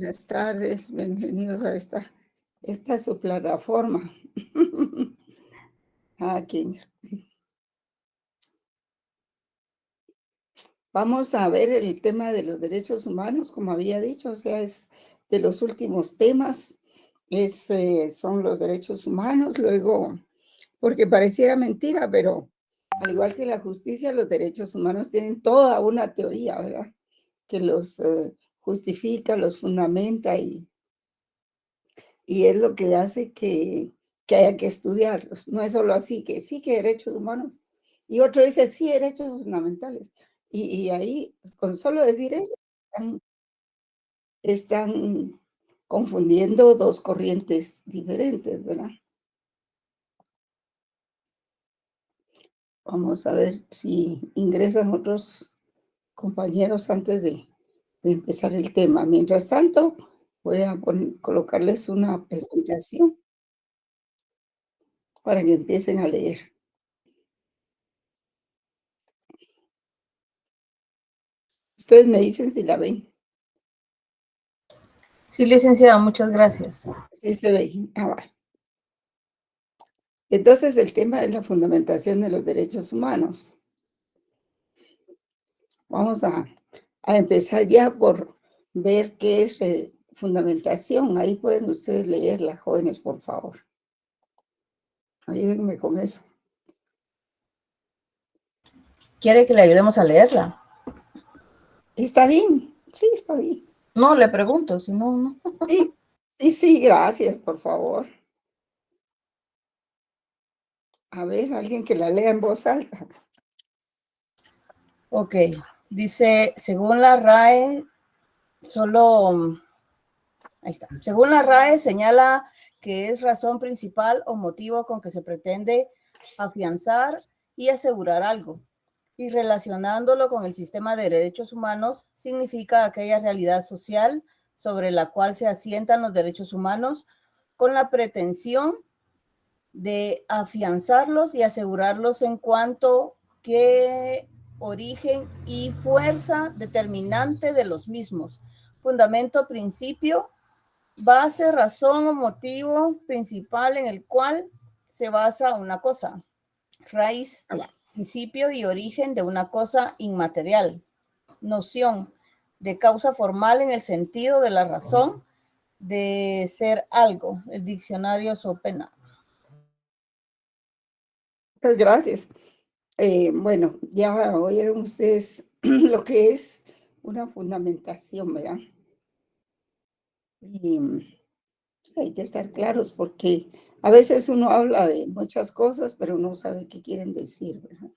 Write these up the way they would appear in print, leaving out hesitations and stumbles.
Buenas tardes, bienvenidos a esta es su plataforma. Aquí. Vamos a ver el tema de los derechos humanos, como había dicho, o sea, es de los últimos temas, son los derechos humanos, luego, porque pareciera mentira, pero al igual que la justicia, los derechos humanos tienen toda una teoría, ¿verdad? Que los justifica, los fundamenta y es lo que hace que haya que estudiarlos. No es solo así, que sí que derechos humanos. Y otro dice, sí, derechos fundamentales. Y ahí, con solo decir eso, están confundiendo dos corrientes diferentes, ¿verdad? Vamos a ver si ingresan otros compañeros antes de empezar el tema. Mientras tanto, voy a colocarles una presentación para que empiecen a leer. Ustedes me dicen si la ven. Sí, licenciada, muchas gracias. Sí se ve. Vale. Entonces, el tema es la fundamentación de los derechos humanos. Vamos a empezar ya por ver qué es fundamentación. Ahí pueden ustedes leerla, jóvenes, por favor. Ayúdenme con eso. ¿Quiere que le ayudemos a leerla? ¿Está bien? Sí, está bien. No, le pregunto, si no, no. Sí, gracias, por favor. A ver, alguien que la lea en voz alta. Ok, dice, según la RAE, ahí está. Según la RAE, señala que es razón principal o motivo con que se pretende afianzar y asegurar algo. Y relacionándolo con el sistema de derechos humanos, significa aquella realidad social sobre la cual se asientan los derechos humanos con la pretensión de afianzarlos y asegurarlos en cuanto que origen y fuerza determinante de los mismos. Fundamento, principio, base, razón o motivo principal en el cual se basa una cosa. Raíz, principio y origen de una cosa inmaterial. Noción de causa formal en el sentido de la razón de ser algo. El diccionario Sopena. Muchas gracias. Bueno, ya oyeron ustedes lo que es una fundamentación, ¿verdad? Y hay que estar claros porque a veces uno habla de muchas cosas, pero no sabe qué quieren decir, ¿verdad?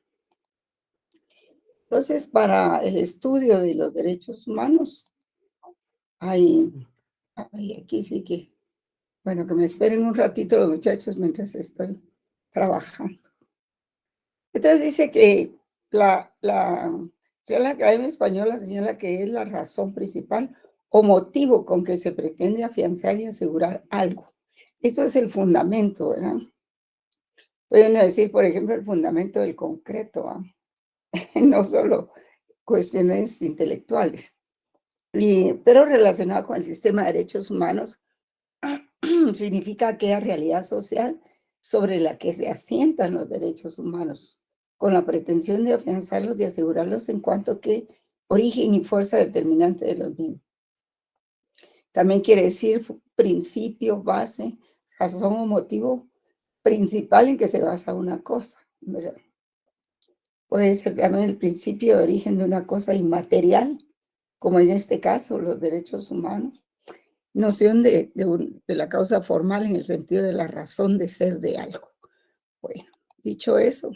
Entonces, para el estudio de los derechos humanos, aquí sí que, bueno, que me esperen un ratito los muchachos mientras estoy trabajando. Entonces dice que la Real Academia Española señala que es la razón principal o motivo con que se pretende afianzar y asegurar algo. Eso es el fundamento, ¿verdad? Puede uno decir, por ejemplo, el fundamento del concreto, ¿va? No solo cuestiones intelectuales. Pero relacionado con el sistema de derechos humanos, significa aquella realidad social sobre la que se asientan los derechos humanos, con la pretensión de afianzarlos y asegurarlos en cuanto que origen y fuerza determinante de los mismos. También quiere decir principio, base, razón o motivo principal en que se basa una cosa, ¿verdad? Puede ser también el principio de origen de una cosa inmaterial, como en este caso los derechos humanos. Noción de la causa formal en el sentido de la razón de ser de algo. Bueno, dicho eso,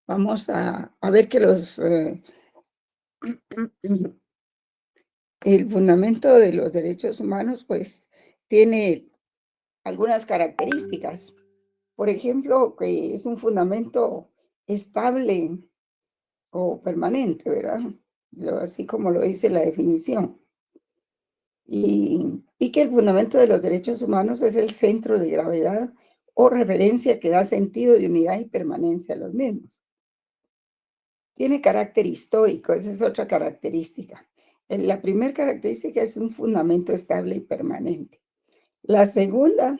vamos a ver que el fundamento de los derechos humanos, pues, tiene algunas características. Por ejemplo, que es un fundamento estable o permanente, ¿verdad? Así como lo dice la definición. Y que el fundamento de los derechos humanos es el centro de gravedad o referencia que da sentido de unidad y permanencia a los mismos. Tiene carácter histórico, esa es otra característica. La primera característica es un fundamento estable y permanente. La segunda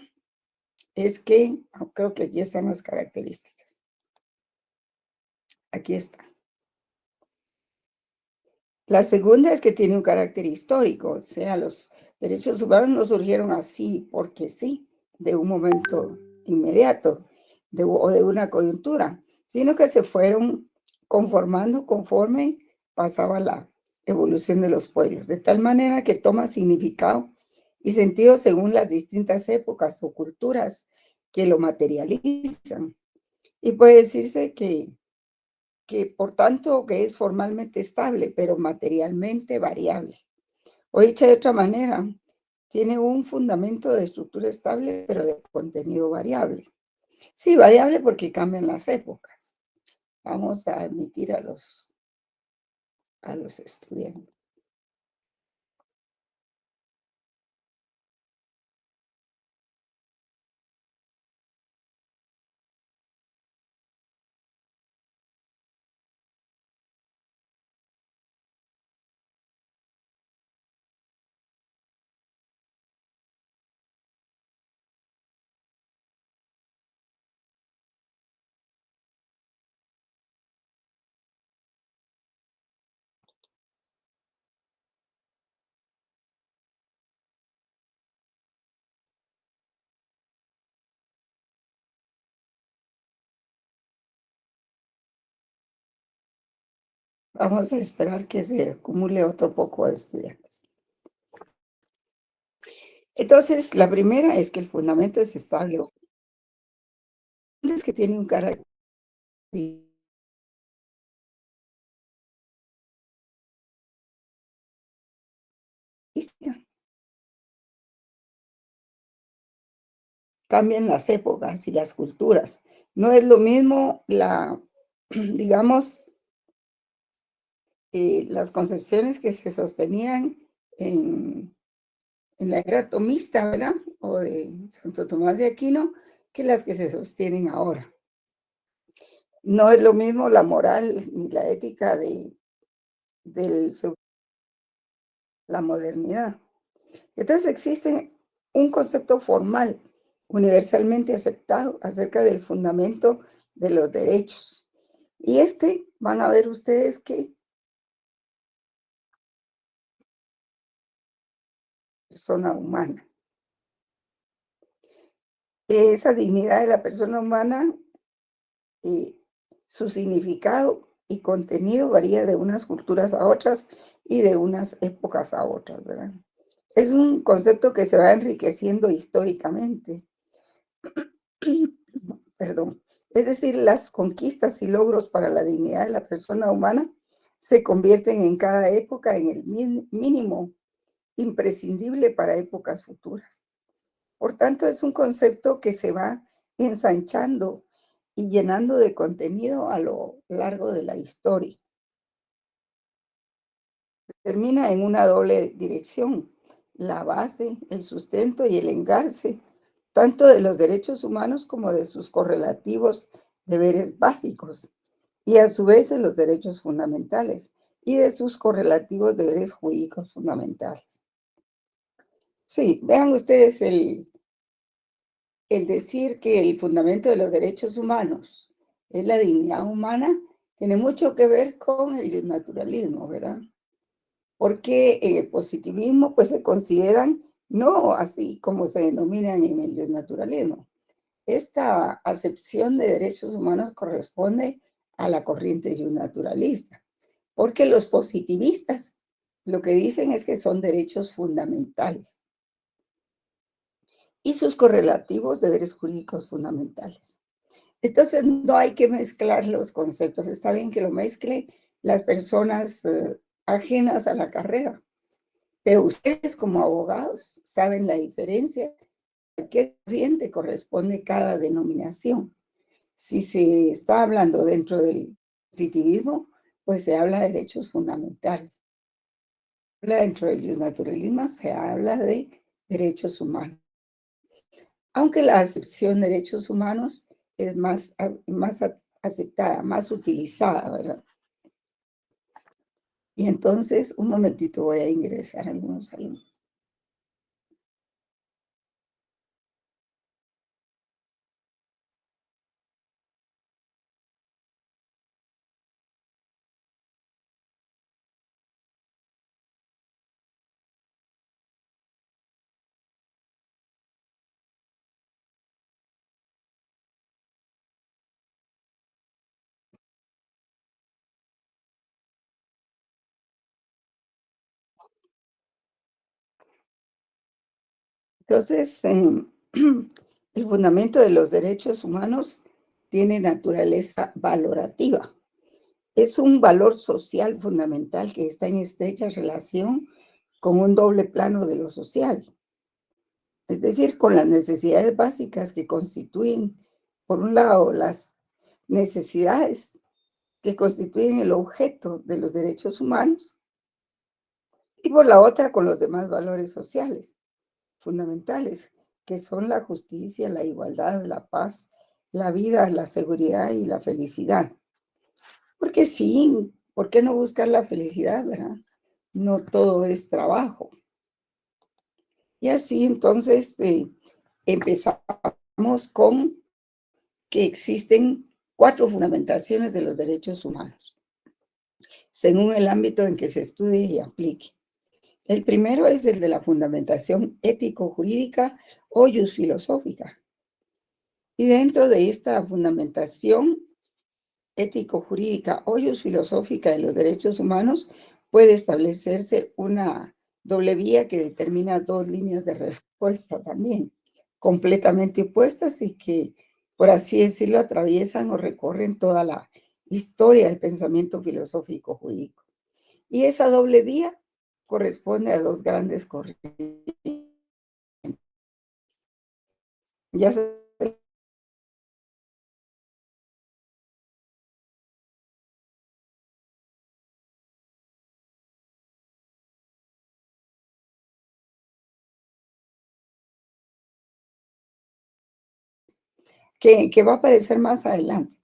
es que, creo que aquí están las características. Aquí está. La segunda es que tiene un carácter histórico, o sea, los derechos humanos no surgieron así porque sí, de un momento inmediato o de una coyuntura, sino que se fueron conformando conforme pasaba la evolución de los pueblos, de tal manera que toma significado y sentido según las distintas épocas o culturas que lo materializan. Y puede decirse que por tanto que es formalmente estable, pero materialmente variable. O dicha de otra manera, tiene un fundamento de estructura estable, pero de contenido variable. Sí, variable porque cambian las épocas. Vamos a admitir a los estudiantes. Vamos a esperar que se acumule otro poco de estudiantes. Entonces, la primera es que el fundamento es estable. Es que tiene un carácter cambian las épocas y las culturas. No es lo mismo digamos, las concepciones que se sostenían en, en la era tomista, ¿verdad? O de Santo Tomás de Aquino, que las que se sostienen ahora. No es lo mismo la moral ni la ética de la modernidad. Entonces existe un concepto formal, universalmente aceptado, acerca del fundamento de los derechos. Y van a ver ustedes que persona humana. Esa dignidad de la persona humana, eh, su significado y contenido varía de unas culturas a otras y de unas épocas a otras, ¿verdad? Es un concepto que se va enriqueciendo históricamente. Perdón. Es decir, las conquistas y logros para la dignidad de la persona humana se convierten en cada época en el mínimo imprescindible para épocas futuras. Por tanto, es un concepto que se va ensanchando y llenando de contenido a lo largo de la historia. Termina en una doble dirección: la base, el sustento y el engarce, tanto de los derechos humanos como de sus correlativos deberes básicos, y a su vez de los derechos fundamentales y de sus correlativos deberes jurídicos fundamentales. Sí, vean ustedes el decir que el fundamento de los derechos humanos es la dignidad humana, tiene mucho que ver con el naturalismo, ¿verdad? Porque en el positivismo pues se consideran no así como se denominan en el naturalismo. Esta acepción de derechos humanos corresponde a la corriente naturalista, porque los positivistas lo que dicen es que son derechos fundamentales y sus correlativos deberes jurídicos fundamentales. Entonces, no hay que mezclar los conceptos. Está bien que lo mezcle las personas ajenas a la carrera, pero ustedes como abogados saben la diferencia, a qué corriente corresponde cada denominación. Si se está hablando dentro del positivismo, pues se habla de derechos fundamentales. Dentro del naturalismo se habla de derechos humanos. Aunque la acepción de derechos humanos es más, más aceptada, más utilizada, ¿verdad? Y entonces, un momentito, voy a ingresar algunos saludos. Entonces, el fundamento de los derechos humanos tiene naturaleza valorativa. Es un valor social fundamental que está en estrecha relación con un doble plano de lo social, es decir, con las necesidades básicas que constituyen, por un lado, las necesidades que constituyen el objeto de los derechos humanos y por la otra, con los demás valores sociales fundamentales, que son la justicia, la igualdad, la paz, la vida, la seguridad y la felicidad. Porque sí, ¿por qué no buscar la felicidad, verdad? No todo es trabajo. Y así entonces empezamos con que existen 4 fundamentaciones de los derechos humanos, según el ámbito en que se estudie y aplique. El primero es el de la fundamentación ético-jurídica o filosófica. Y dentro de esta fundamentación ético-jurídica o filosófica de los derechos humanos, puede establecerse una doble vía que determina 2 líneas de respuesta también, completamente opuestas y que, por así decirlo, atraviesan o recorren toda la historia del pensamiento filosófico jurídico. Y esa doble vía corresponde a 2 grandes corrientes. Ya se que va a aparecer más adelante.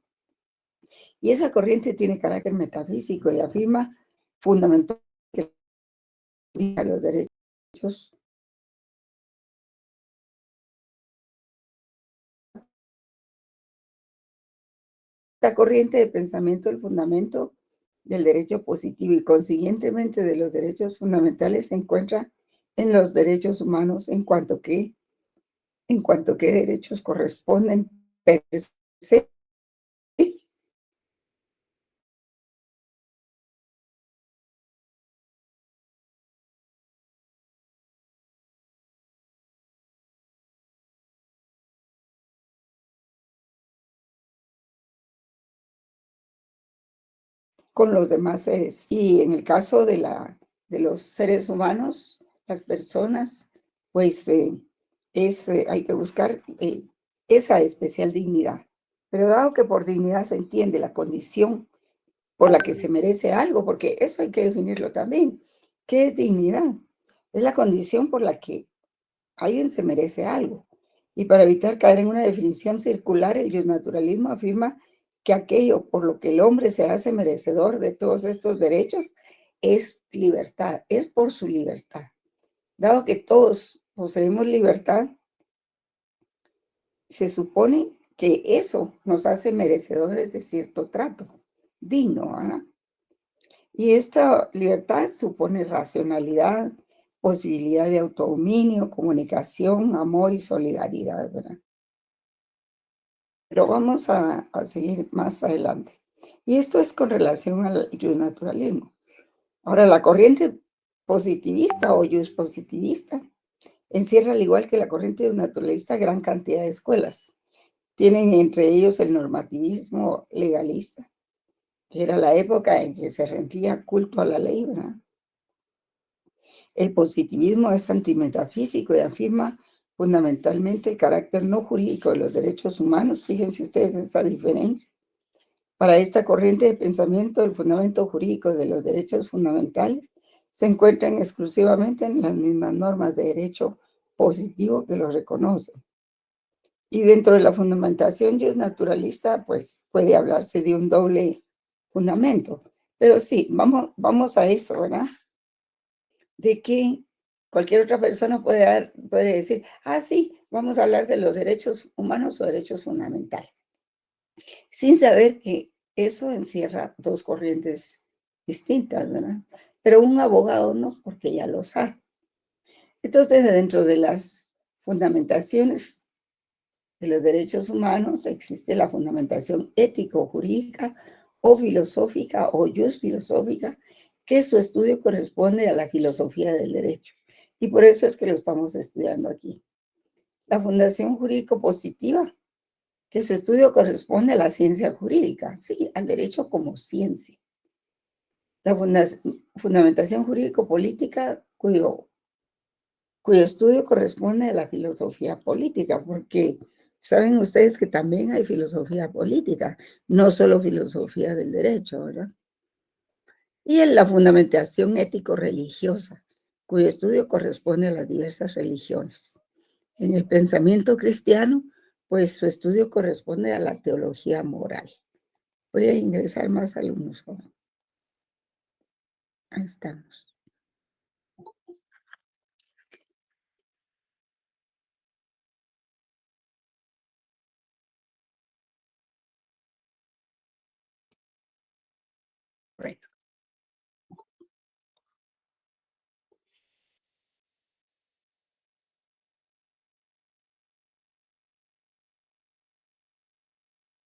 Y esa corriente tiene carácter metafísico y afirma fundamentalmente los derechos. Esta corriente de pensamiento, el fundamento del derecho positivo y consiguientemente de los derechos fundamentales se encuentra en los derechos humanos en cuanto que derechos corresponden per se con los demás seres. Y en el caso de los seres humanos, las personas, pues hay que buscar esa especial dignidad. Pero dado que por dignidad se entiende la condición por la que se merece algo, porque eso hay que definirlo también. ¿Qué es dignidad? Es la condición por la que alguien se merece algo. Y para evitar caer en una definición circular, el naturalismo afirma que aquello por lo que el hombre se hace merecedor de todos estos derechos es libertad, es por su libertad. Dado que todos poseemos libertad, se supone que eso nos hace merecedores de cierto trato digno, ¿verdad? Y esta libertad supone racionalidad, posibilidad de autodominio, comunicación, amor y solidaridad, ¿verdad? Pero vamos a seguir más adelante. Y esto es con relación al naturalismo. Ahora, la corriente positivista o positivista encierra, al igual que la corriente naturalista, gran cantidad de escuelas. Tienen entre ellos el normativismo legalista, que era la época en que se rendía culto a la ley, ¿verdad? El positivismo es antimetafísico y afirma fundamentalmente el carácter no jurídico de los derechos humanos. Fíjense ustedes esa diferencia. Para esta corriente de pensamiento, el fundamento jurídico de los derechos fundamentales se encuentran exclusivamente en las mismas normas de derecho positivo que los reconocen. Y dentro de la fundamentación naturalista, pues puede hablarse de un doble fundamento. Pero sí, vamos a eso, ¿verdad? De que cualquier otra persona puede decir, ah, sí, vamos a hablar de los derechos humanos o derechos fundamentales, sin saber que eso encierra dos corrientes distintas, ¿verdad? Pero un abogado no, porque ya lo sabe. Entonces, dentro de las fundamentaciones de los derechos humanos existe la fundamentación ético-jurídica o filosófica o filosófica, que su estudio corresponde a la filosofía del derecho. Y por eso es que lo estamos estudiando aquí. La fundación jurídico-positiva, que su estudio corresponde a la ciencia jurídica, sí, al derecho como ciencia. La fundamentación jurídico-política, cuyo estudio corresponde a la filosofía política, porque saben ustedes que también hay filosofía política, no solo filosofía del derecho, ¿verdad? Y en la fundamentación ético-religiosa, cuyo estudio corresponde a las diversas religiones. En el pensamiento cristiano, pues su estudio corresponde a la teología moral. Voy a ingresar más alumnos. Ahí estamos. Bueno,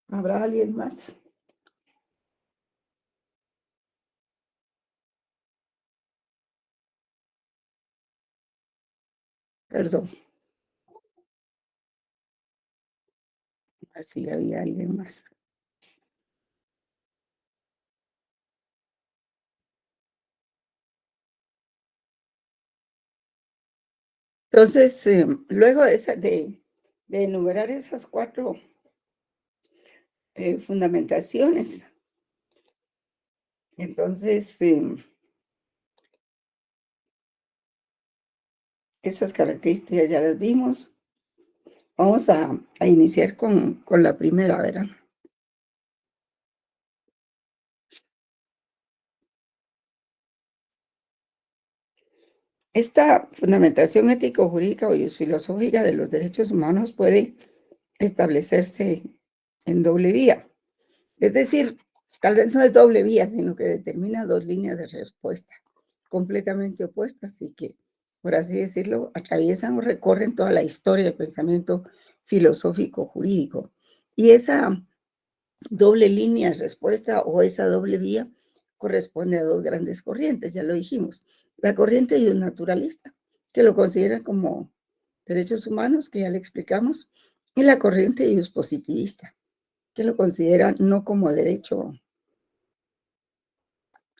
¿habrá alguien más? Perdón, así había alguien más. Entonces, luego de enumerar esas cuatro fundamentaciones, entonces esas características ya las vimos. Vamos a iniciar con la primera, ¿verdad? Esta fundamentación ético-jurídica o filosófica de los derechos humanos puede establecerse en doble vía. Es decir, tal vez no es doble vía, sino que determina dos líneas de respuesta completamente opuestas y que, por así decirlo, atraviesan o recorren toda la historia del pensamiento filosófico jurídico. Y esa doble línea de respuesta o esa doble vía corresponde a dos grandes corrientes, ya lo dijimos. La corriente naturalista, que lo consideran como derechos humanos, que ya le explicamos, y la corriente positivista, que lo consideran no como derecho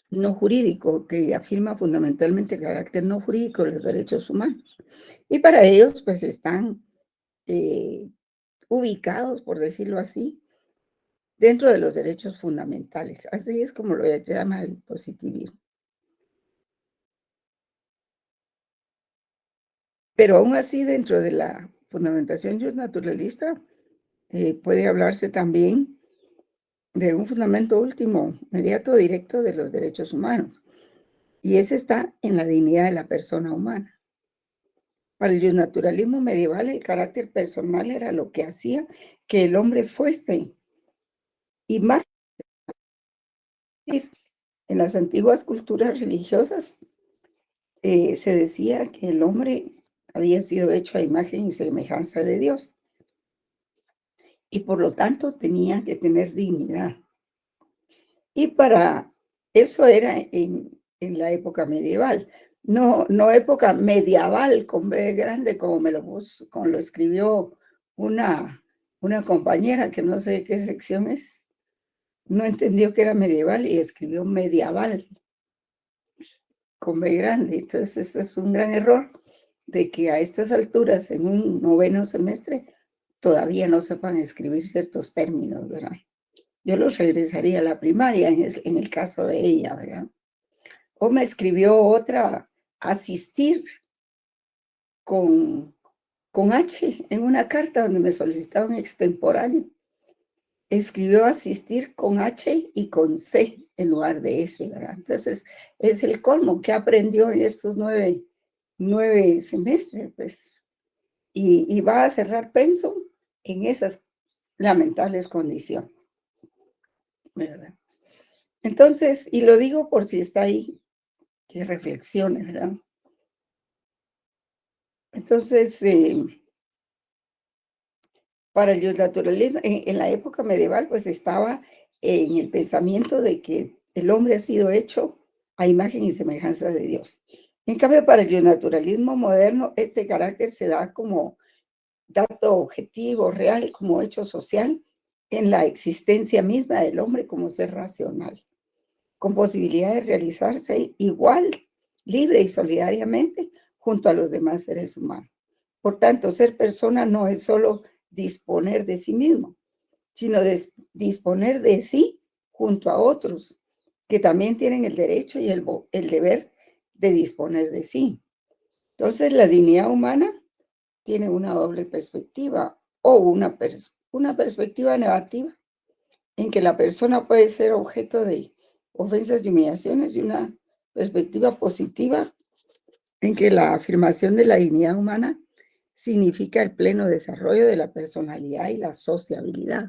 no jurídico, que afirma fundamentalmente el carácter no jurídico de los derechos humanos. Y para ellos, pues están eh, ubicados, por decirlo así, dentro de los derechos fundamentales. Así es como lo llama el positivismo. Pero aún así, dentro de la fundamentación naturalista, puede hablarse también de un fundamento último, inmediato, directo de los derechos humanos. Y ese está en la dignidad de la persona humana. Para el naturalismo medieval, el carácter personal era lo que hacía que el hombre fuese imagen. En las antiguas culturas religiosas se decía que el hombre había sido hecho a imagen y semejanza de Dios y por lo tanto tenía que tener dignidad. Y para eso era en la época medieval, no época medieval con B grande, como lo escribió una compañera que no sé qué sección es, no entendió que era medieval y escribió medieval con B grande. Entonces, eso es un gran error de que a estas alturas, en un noveno semestre, todavía no sepan escribir ciertos términos, ¿verdad? Yo los regresaría a la primaria en el caso de ella, ¿verdad? O me escribió otra, asistir con H en una carta donde me solicitaba un extemporáneo. escribió asistir con H y con C en lugar de S, ¿verdad? Entonces, es el colmo que aprendió en estos nueve semestres, pues, y va a cerrar pensum en esas lamentables condiciones, ¿verdad? Entonces, y lo digo por si está ahí, que reflexione, ¿verdad? Entonces, para el naturalismo, en la época medieval, pues estaba en el pensamiento de que el hombre ha sido hecho a imagen y semejanza de Dios. En cambio, para el naturalismo moderno, este carácter se da como dato objetivo, real, como hecho social en la existencia misma del hombre como ser racional, con posibilidad de realizarse igual, libre y solidariamente junto a los demás seres humanos. Por tanto, ser persona no es solo disponer de sí mismo, sino disponer de sí junto a otros que también tienen el derecho y el deber de disponer de sí. Entonces, la dignidad humana tiene una doble perspectiva o una perspectiva negativa en que la persona puede ser objeto de ofensas y humillaciones, y una perspectiva positiva en que la afirmación de la dignidad humana significa el pleno desarrollo de la personalidad y la sociabilidad.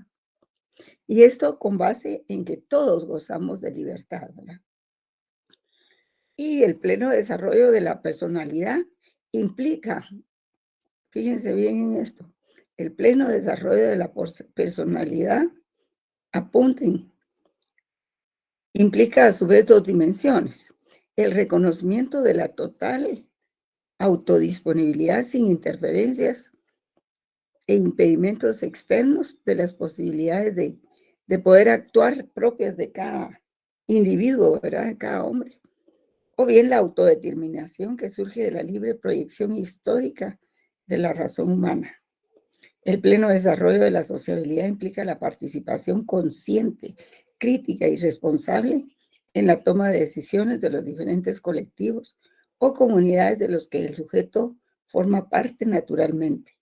Y esto con base en que todos gozamos de libertad, ¿verdad? Y el pleno desarrollo de la personalidad implica, fíjense bien en esto, el pleno desarrollo de la personalidad, apunten, implica a su vez dos dimensiones: el reconocimiento de la total autodisponibilidad sin interferencias e impedimentos externos de las posibilidades de poder actuar propias de cada individuo, ¿verdad? De cada hombre. O bien la autodeterminación que surge de la libre proyección histórica de la razón humana. El pleno desarrollo de la sociabilidad implica la participación consciente, crítica y responsable en la toma de decisiones de los diferentes colectivos o comunidades de los que el sujeto forma parte naturalmente.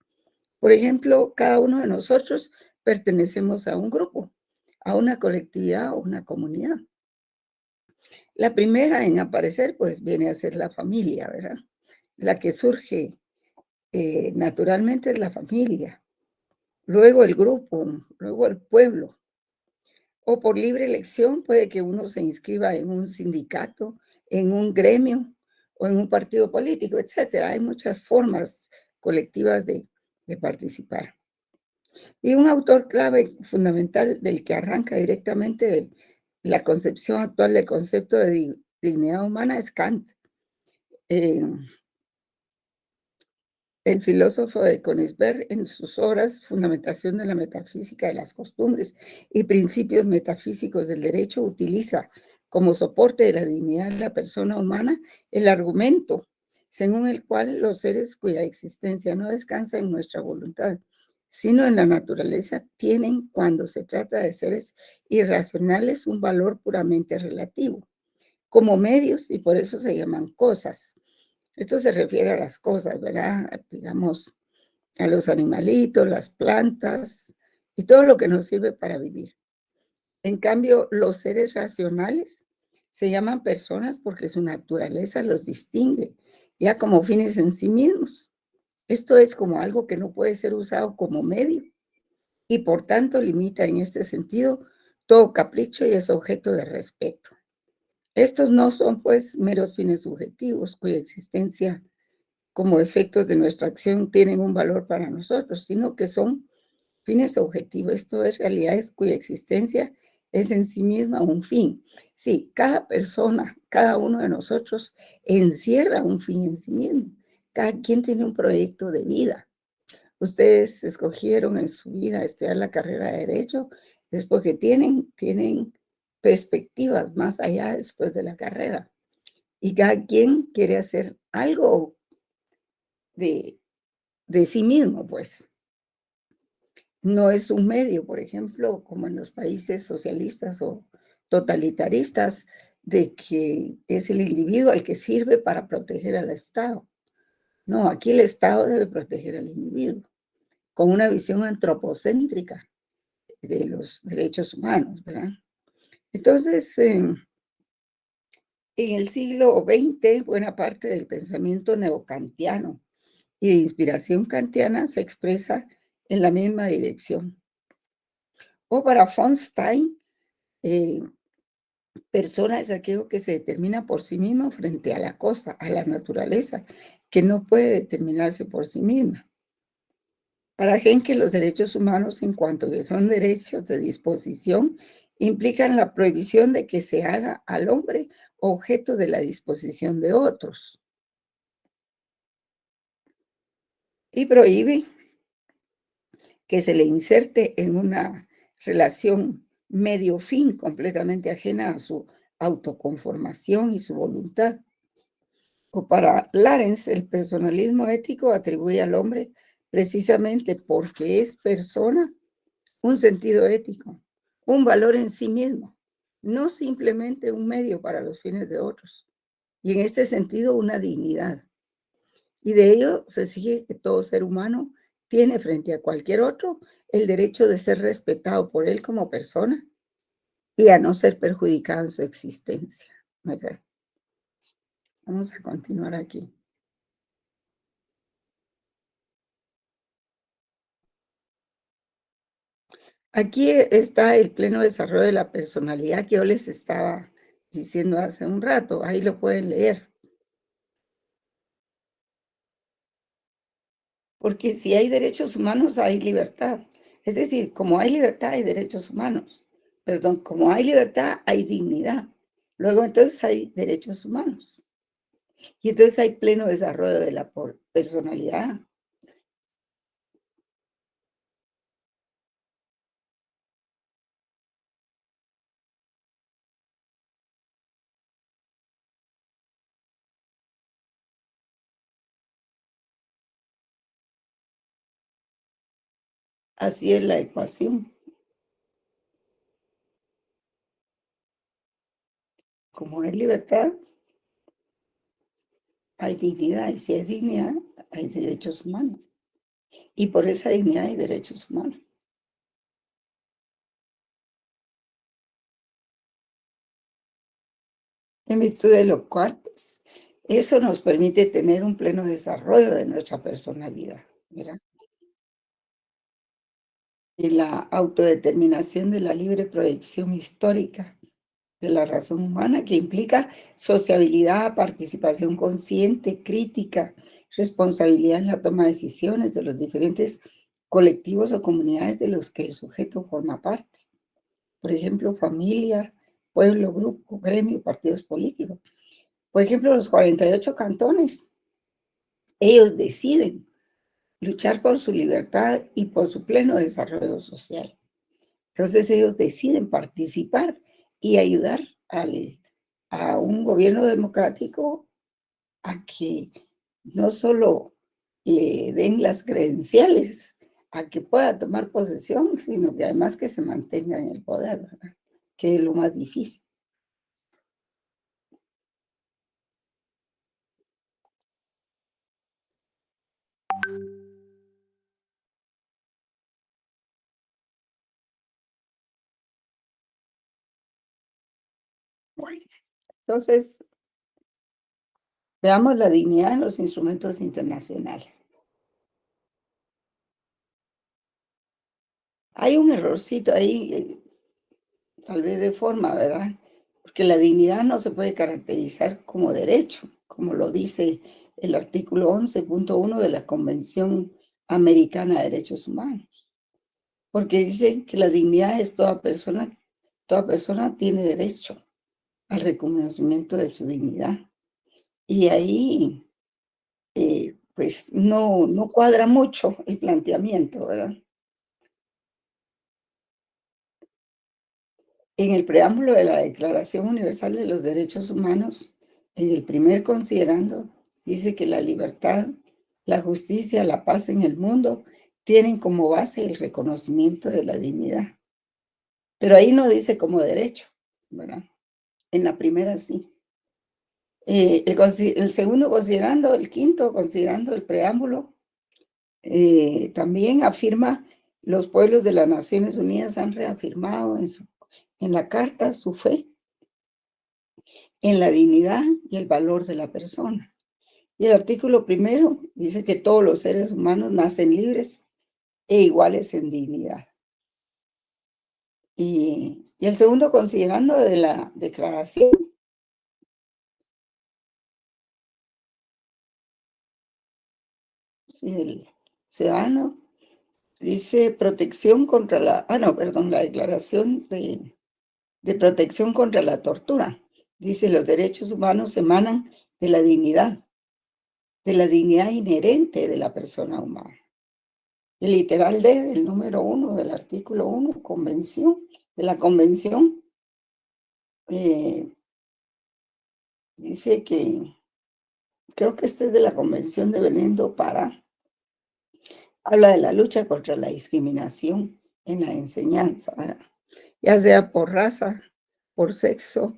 Por ejemplo, cada uno de nosotros pertenecemos a un grupo, a una colectividad o una comunidad. La primera en aparecer, pues, viene a ser la familia, ¿verdad? La que surge naturalmente es la familia, luego el grupo, luego el pueblo, o por libre elección puede que uno se inscriba en un sindicato, en un gremio o en un partido político, etcétera. Hay muchas formas colectivas de participar. Y un autor clave fundamental del que arranca directamente la concepción actual del concepto de dignidad humana es Kant. Eh, el filósofo de Königsberg, en sus obras Fundamentación de la metafísica de las costumbres y principios metafísicos del derecho, utiliza como soporte de la dignidad de la persona humana el argumento según el cual los seres cuya existencia no descansa en nuestra voluntad, sino en la naturaleza, tienen, cuando se trata de seres irracionales, un valor puramente relativo, como medios, y por eso se llaman cosas. Esto se refiere a las cosas, ¿verdad? Digamos, a los animalitos, las plantas y todo lo que nos sirve para vivir. En cambio, los seres racionales se llaman personas porque su naturaleza los distingue ya como fines en sí mismos. Esto es como algo que no puede ser usado como medio y por tanto limita en este sentido todo capricho y es objeto de respeto. Estos no son pues meros fines subjetivos cuya existencia como efectos de nuestra acción tienen un valor para nosotros, sino que son fines objetivos. Esto es realidades cuya existencia es en sí misma un fin. Sí, cada persona, cada uno de nosotros encierra un fin en sí mismo. Cada quien tiene un proyecto de vida. Ustedes escogieron en su vida estudiar la carrera de Derecho, es porque tienen perspectivas más allá después de la carrera. Y cada quien quiere hacer algo de, de sí mismo, pues. No es un medio, por ejemplo, como en los países socialistas o totalitaristas, de que es el individuo al que sirve para proteger al Estado. No, aquí el Estado debe proteger al individuo con una visión antropocéntrica de los derechos humanos, ¿verdad? Entonces, en el siglo XX, buena parte del pensamiento neokantiano y de inspiración kantiana se expresa en la misma dirección. O para von Stein, eh, persona es aquello que se determina por sí mismo frente a la cosa, a la naturaleza, que no puede determinarse por sí misma. Para Henke, los derechos humanos, en cuanto que son derechos de disposición, implican la prohibición de que se haga al hombre objeto de la disposición de otros. Y prohíbe que se le inserte en una relación medio fin completamente ajena a su autoconformación y su voluntad. O para Lawrence, el personalismo ético atribuye al hombre, precisamente porque es persona, un sentido ético, un valor en sí mismo, no simplemente un medio para los fines de otros, y en este sentido una dignidad. Y de ello se sigue que todo ser humano tiene frente a cualquier otro el derecho de ser respetado por él como persona y a no ser perjudicado en su existencia, ¿verdad? Vamos a continuar aquí. Aquí está el pleno desarrollo de la personalidad que yo les estaba diciendo hace un rato. Ahí lo pueden leer. Porque si hay derechos humanos, hay libertad. Es decir, como hay libertad, hay derechos humanos. Perdón, como hay libertad, hay dignidad. Luego entonces hay derechos humanos. Y entonces hay pleno desarrollo de la personalidad. Así es la ecuación. Como hay libertad, hay dignidad. Y si hay dignidad, hay derechos humanos. Y por esa dignidad hay derechos humanos. En virtud de lo cual, pues, eso nos permite tener un pleno desarrollo de nuestra personalidad, ¿verdad? Y la autodeterminación de la libre proyección histórica de la razón humana, que implica sociabilidad, participación consciente, crítica, responsabilidad en la toma de decisiones de los diferentes colectivos o comunidades de los que el sujeto forma parte. Por ejemplo, familia, pueblo, grupo, gremio, partidos políticos. Por ejemplo, los 48 cantones, ellos deciden luchar por su libertad y por su pleno desarrollo social. Entonces ellos deciden participar y ayudar a un gobierno democrático a que no solo le den las credenciales a que pueda tomar posesión, sino que además que se mantenga en el poder, ¿verdad? Que es lo más difícil. Bueno, entonces, veamos la dignidad en los instrumentos internacionales. Hay un errorcito ahí, tal vez de forma, ¿verdad? Porque la dignidad no se puede caracterizar como derecho, como lo dice el artículo 11.1 de la Convención Americana de Derechos Humanos, porque dice que la dignidad es toda persona tiene derecho al reconocimiento de su dignidad. Y ahí, pues, no cuadra mucho el planteamiento, ¿verdad? En el preámbulo de la Declaración Universal de los Derechos Humanos, en el primer considerando, dice que la libertad, la justicia, la paz en el mundo tienen como base el reconocimiento de la dignidad. Pero ahí no dice como derecho, ¿verdad? En la primera sí. El segundo considerando, el quinto considerando el preámbulo, también afirma los pueblos de las Naciones Unidas han reafirmado en la Carta su fe en la dignidad y el valor de la persona. Y el artículo primero dice que todos los seres humanos nacen libres e iguales en dignidad. Y el segundo, considerando de la declaración, el ciudadano dice protección contra la declaración de protección contra la tortura. Dice, los derechos humanos emanan de la dignidad inherente de la persona humana. El literal D del número 1 del artículo 1, de la convención, dice que, creo que este es de la Convención de Belém do Pará, habla de la lucha contra la discriminación en la enseñanza, ¿verdad? Ya sea por raza, por sexo,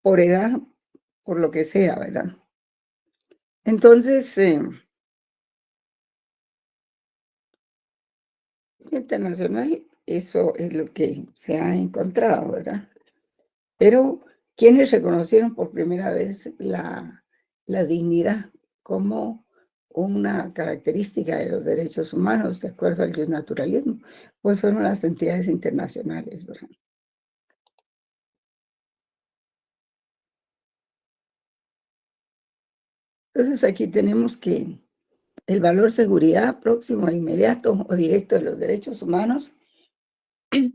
por edad, por lo que sea, ¿verdad? Entonces, internacional, eso es lo que se ha encontrado, ¿verdad? Pero, ¿quiénes reconocieron por primera vez la dignidad como una característica de los derechos humanos, de acuerdo al naturalismo? Pues fueron las entidades internacionales, ¿verdad? Entonces, aquí tenemos que el valor seguridad próximo, inmediato o directo de los derechos humanos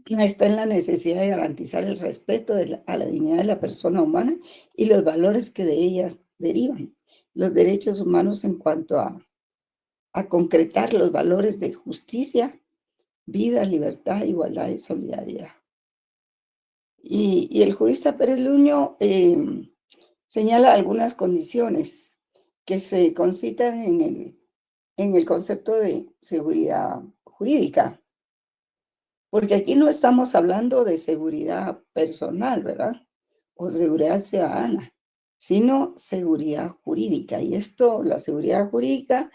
está en la necesidad de garantizar el respeto a la dignidad de la persona humana y los valores que de ellas derivan. Los derechos humanos en cuanto a concretar los valores de justicia, vida, libertad, igualdad y solidaridad. Y el jurista Pérez Luño señala algunas condiciones que se concitan en el concepto de seguridad jurídica. Porque aquí no estamos hablando de seguridad personal, ¿verdad? O seguridad ciudadana, sino seguridad jurídica. Y esto, la seguridad jurídica,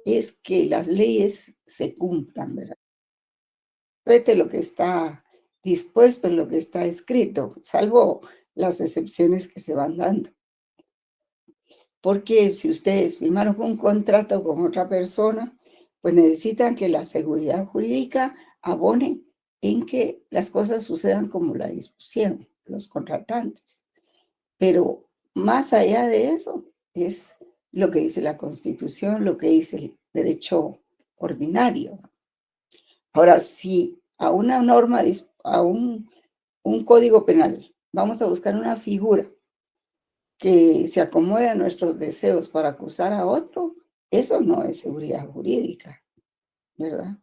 es que las leyes se cumplan, ¿verdad? Respete lo que está dispuesto en lo que está escrito, salvo las excepciones que se van dando. Porque si ustedes firmaron un contrato con otra persona, pues necesitan que la seguridad jurídica abone en que las cosas sucedan como la dispusieron los contratantes. Pero más allá de eso es lo que dice la Constitución, lo que dice el derecho ordinario. Ahora, si a una norma, a un código penal, vamos a buscar una figura que se acomode a nuestros deseos para acusar a otro, eso no es seguridad jurídica, ¿verdad?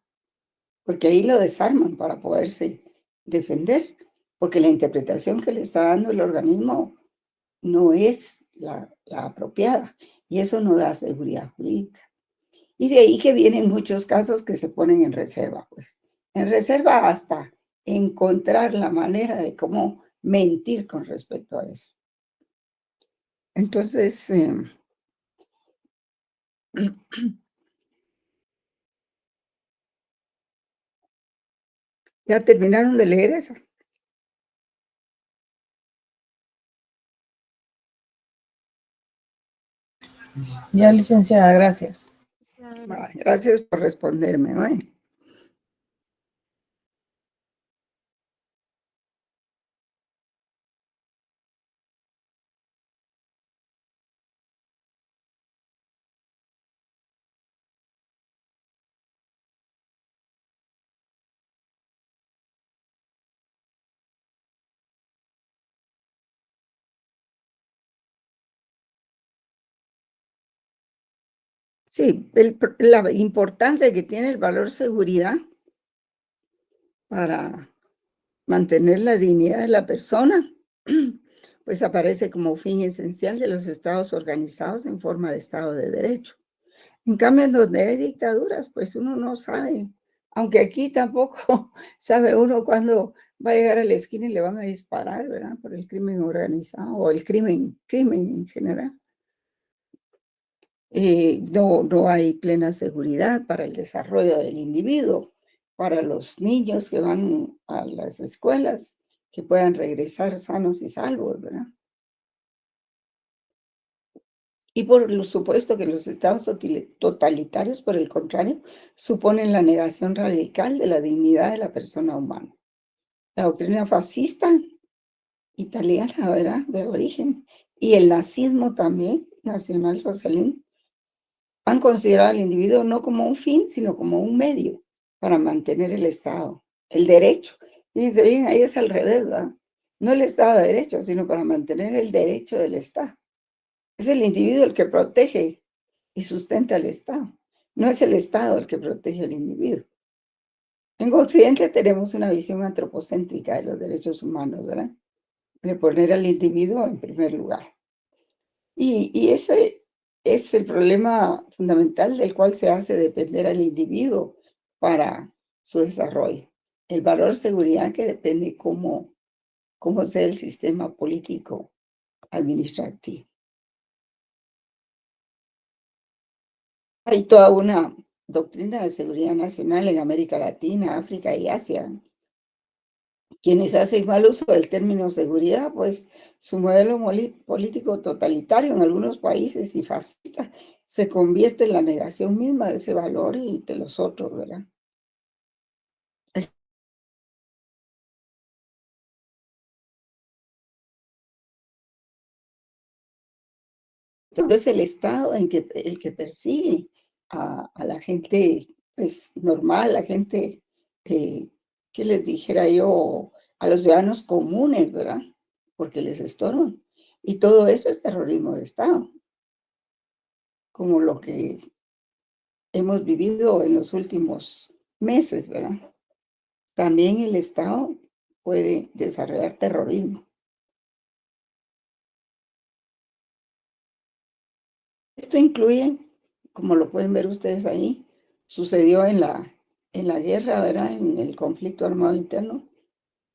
Porque ahí lo desarman para poderse defender, porque la interpretación que le está dando el organismo no es la apropiada y eso no da seguridad jurídica. Y de ahí que vienen muchos casos que se ponen en reserva, pues. En reserva hasta encontrar la manera de cómo mentir con respecto a eso. Entonces, ¿ya terminaron de leer esa? Ya, licenciada, gracias. Gracias por responderme. Bueno. Sí, la importancia que tiene el valor seguridad para mantener la dignidad de la persona, pues aparece como fin esencial de los estados organizados en forma de Estado de Derecho. En cambio, en donde hay dictaduras, pues uno no sabe, aunque aquí tampoco sabe uno cuándo va a llegar a la esquina y le van a disparar, ¿verdad? Por el crimen organizado o el crimen en general. No hay plena seguridad para el desarrollo del individuo para los niños que van a las escuelas, que puedan regresar sanos y salvos, ¿verdad? Y por lo supuesto que los estados totalitarios, por el contrario, suponen la negación radical de la dignidad de la persona humana. La doctrina fascista italiana, ¿verdad? De origen, y el nazismo también, nacionalsocialismo, han considerado al individuo no como un fin, sino como un medio para mantener el Estado, el derecho. Fíjense bien, ahí es al revés, ¿verdad? No el Estado de Derecho, sino para mantener el derecho del Estado. Es el individuo el que protege y sustenta al Estado. No es el Estado el que protege al individuo. En Occidente tenemos una visión antropocéntrica de los derechos humanos, ¿verdad? De poner al individuo en primer lugar. Y ese es el problema fundamental del cual se hace depender al individuo para su desarrollo. El valor seguridad que depende cómo sea el sistema político administrativo. Hay toda una doctrina de seguridad nacional en América Latina, África y Asia. Quienes hacen mal uso del término seguridad, pues su modelo político totalitario en algunos países y fascista se convierte en la negación misma de ese valor y de los otros, ¿verdad? Entonces el Estado el que persigue a la gente pues, normal, la gente que les dijera yo, a los ciudadanos comunes, ¿verdad? Porque les estorban. Y todo eso es terrorismo de Estado, como lo que hemos vivido en los últimos meses, ¿verdad? También el Estado puede desarrollar terrorismo. Esto incluye, como lo pueden ver ustedes ahí, sucedió en la guerra, ¿verdad? En el conflicto armado interno,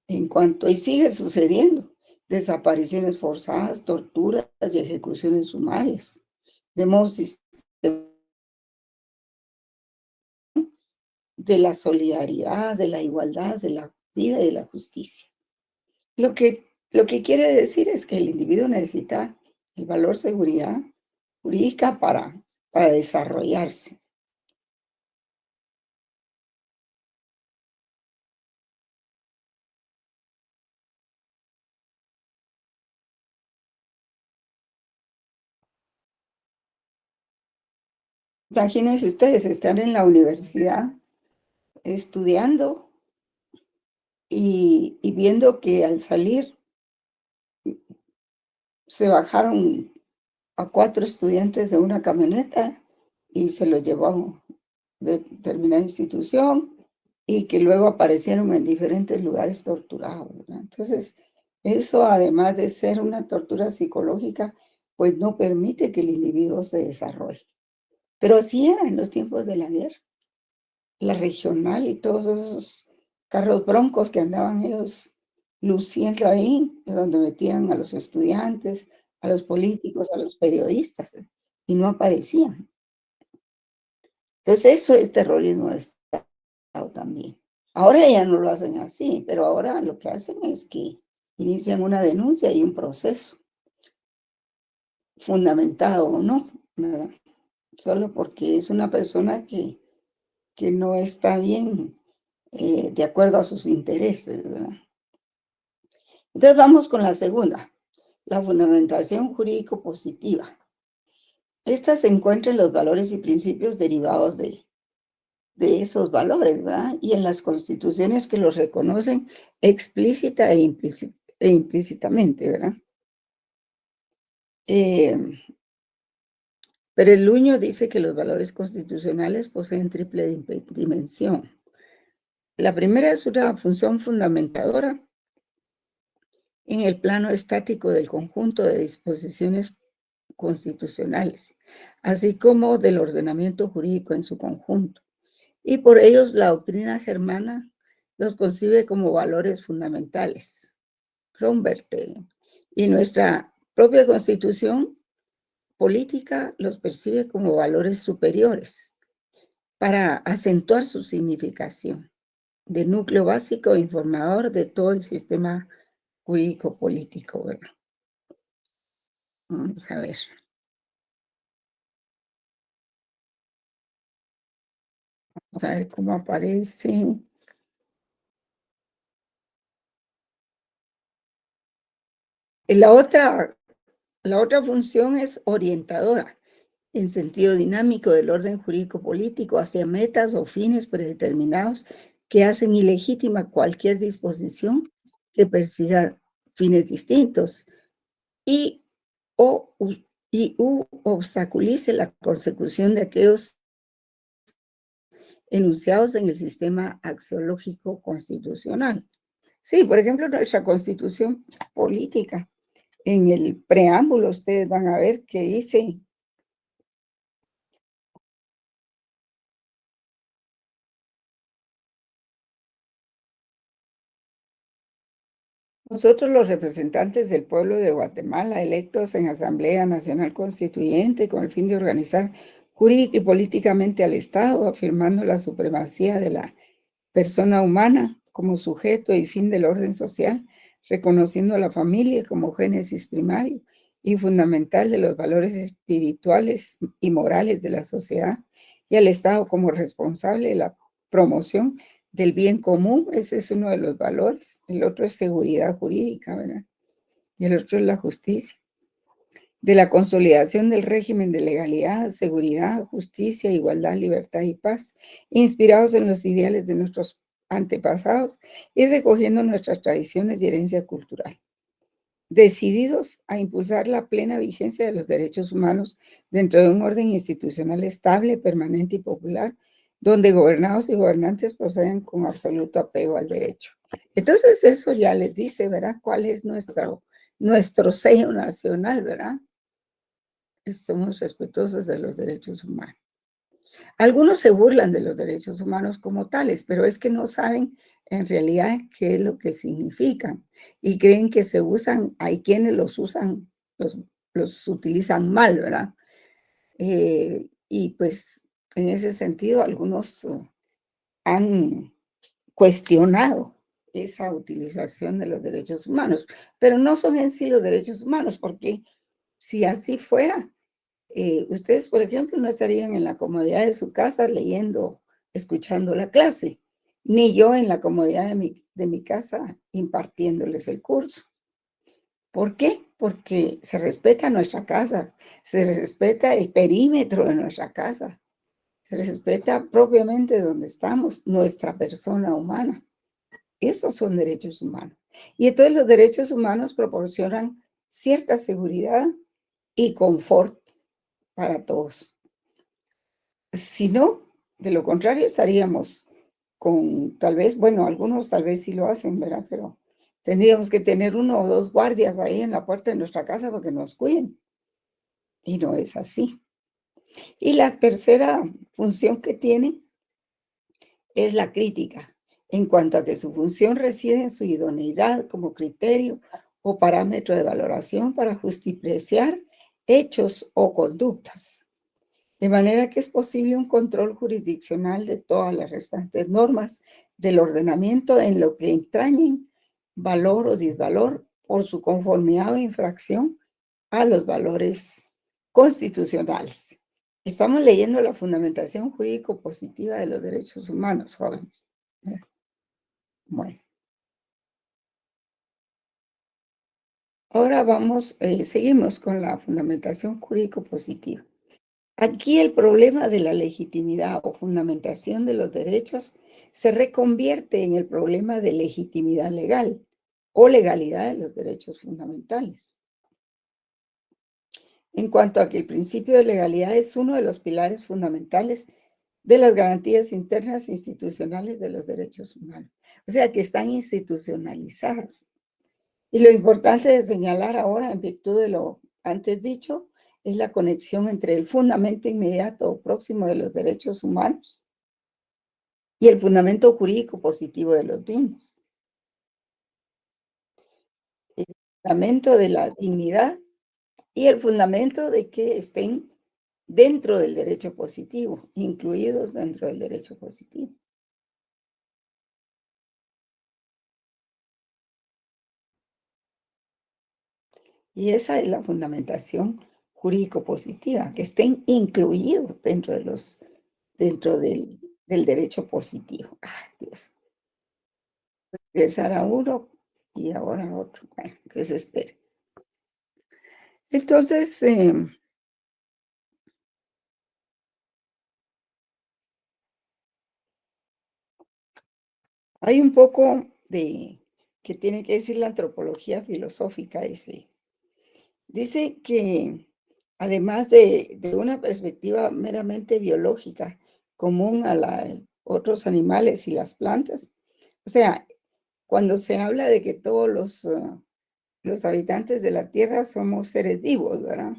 y sigue sucediendo, desapariciones forzadas, torturas y ejecuciones sumarias. De modo de la solidaridad, de la igualdad, de la vida y de la justicia. Lo que quiere decir es que el individuo necesita el valor seguridad jurídica para desarrollarse. Imagínense ustedes estar en la universidad estudiando y viendo que al salir se bajaron a 4 estudiantes de una camioneta y se los llevó a determinada institución y que luego aparecieron en diferentes lugares torturados, ¿verdad? Entonces, eso además de ser una tortura psicológica, pues no permite que el individuo se desarrolle. Pero así era en los tiempos de la guerra. La regional y todos esos carros broncos que andaban ellos luciendo ahí, donde metían a los estudiantes, a los políticos, a los periodistas, y no aparecían. Entonces, eso es terrorismo de Estado también. Ahora ya no lo hacen así, pero ahora lo que hacen es que inician una denuncia y un proceso, fundamentado o no, ¿verdad? Solo porque es una persona que no está bien de acuerdo a sus intereses, ¿verdad? Entonces vamos con la segunda, la fundamentación jurídico positiva. Esta se encuentra en los valores y principios derivados de esos valores, ¿verdad? Y en las constituciones que los reconocen explícita e implícitamente, ¿verdad? Pero el Luño dice que los valores constitucionales poseen triple dimensión. La primera es una función fundamentadora en el plano estático del conjunto de disposiciones constitucionales, así como del ordenamiento jurídico en su conjunto. Y por ellos la doctrina germana los concibe como valores fundamentales. Kronberg, y nuestra propia constitución política los percibe como valores superiores para acentuar su significación. de núcleo básico e informador de todo el sistema jurídico político, ¿verdad? Vamos a ver. Vamos a ver cómo aparece. Y la otra función es orientadora, en sentido dinámico del orden jurídico político hacia metas o fines predeterminados que hacen ilegítima cualquier disposición que persiga fines distintos y u obstaculice la consecución de aquellos enunciados en el sistema axiológico constitucional. Sí, por ejemplo, nuestra constitución política, en el preámbulo ustedes van a ver que dice: nosotros, los representantes del pueblo de Guatemala, electos en Asamblea Nacional Constituyente con el fin de organizar jurídica y políticamente al Estado, afirmando la supremacía de la persona humana como sujeto y fin del orden social, reconociendo a la familia como génesis primario y fundamental de los valores espirituales y morales de la sociedad, y al Estado como responsable de la promoción del bien común. Ese es uno de los valores. El otro es seguridad jurídica, ¿verdad? Y el otro es la justicia. De la consolidación del régimen de legalidad, seguridad, justicia, igualdad, libertad y paz, inspirados en los ideales de nuestros antepasados y recogiendo nuestras tradiciones y herencia cultural. Decididos a impulsar la plena vigencia de los derechos humanos dentro de un orden institucional estable, permanente y popular, donde gobernados y gobernantes procedan con absoluto apego al derecho. Entonces eso ya les dice, ¿verdad? ¿Cuál es nuestro sello nacional, ¿verdad? Somos respetuosos de los derechos humanos. Algunos se burlan de los derechos humanos como tales, pero es que no saben en realidad qué es lo que significan y creen que se usan, hay quienes los usan, los utilizan mal, ¿verdad? Y pues en ese sentido algunos han cuestionado esa utilización de los derechos humanos, pero no son en sí los derechos humanos, porque si así fuera, ustedes, por ejemplo, no estarían en la comodidad de su casa leyendo, escuchando la clase, ni yo en la comodidad de mi casa impartiéndoles el curso. ¿Por qué? Porque se respeta nuestra casa, se respeta el perímetro de nuestra casa, se respeta propiamente donde estamos, nuestra persona humana. Esos son derechos humanos. Y entonces los derechos humanos proporcionan cierta seguridad y confort para todos. Si no, de lo contrario, estaríamos con tal vez, bueno, algunos tal vez sí lo hacen, ¿verdad? Pero tendríamos que tener 1 o 2 guardias ahí en la puerta de nuestra casa para que nos cuiden. Y no es así. Y la tercera función que tiene es la crítica, en cuanto a que su función reside en su idoneidad como criterio o parámetro de valoración para justipreciar hechos o conductas. De manera que es posible un control jurisdiccional de todas las restantes normas del ordenamiento en lo que entrañen valor o disvalor por su conformidad o infracción a los valores constitucionales. Estamos leyendo la fundamentación jurídico-positiva de los derechos humanos, jóvenes. Bueno, ahora seguimos con la fundamentación jurídico-positiva. Aquí el problema de la legitimidad o fundamentación de los derechos se reconvierte en el problema de legitimidad legal o legalidad de los derechos fundamentales. En cuanto a que el principio de legalidad es uno de los pilares fundamentales de las garantías internas institucionales de los derechos humanos. O sea, que están institucionalizados. Y lo importante de señalar ahora, en virtud de lo antes dicho, es la conexión entre el fundamento inmediato o próximo de los derechos humanos y el fundamento jurídico positivo de los mismos. El fundamento de la dignidad y el fundamento de que estén dentro del derecho positivo, incluidos dentro del derecho positivo. Y esa es la fundamentación jurídico-positiva, que estén incluidos dentro del derecho positivo. Ay, Dios. Regresar a uno y ahora a otro. Bueno, que se espere. Entonces, hay un poco de que tiene que decir la antropología filosófica, dice que además de una perspectiva meramente biológica común a la otros animales y las plantas, o sea, cuando se habla de que todos los habitantes de la Tierra somos seres vivos, ¿verdad?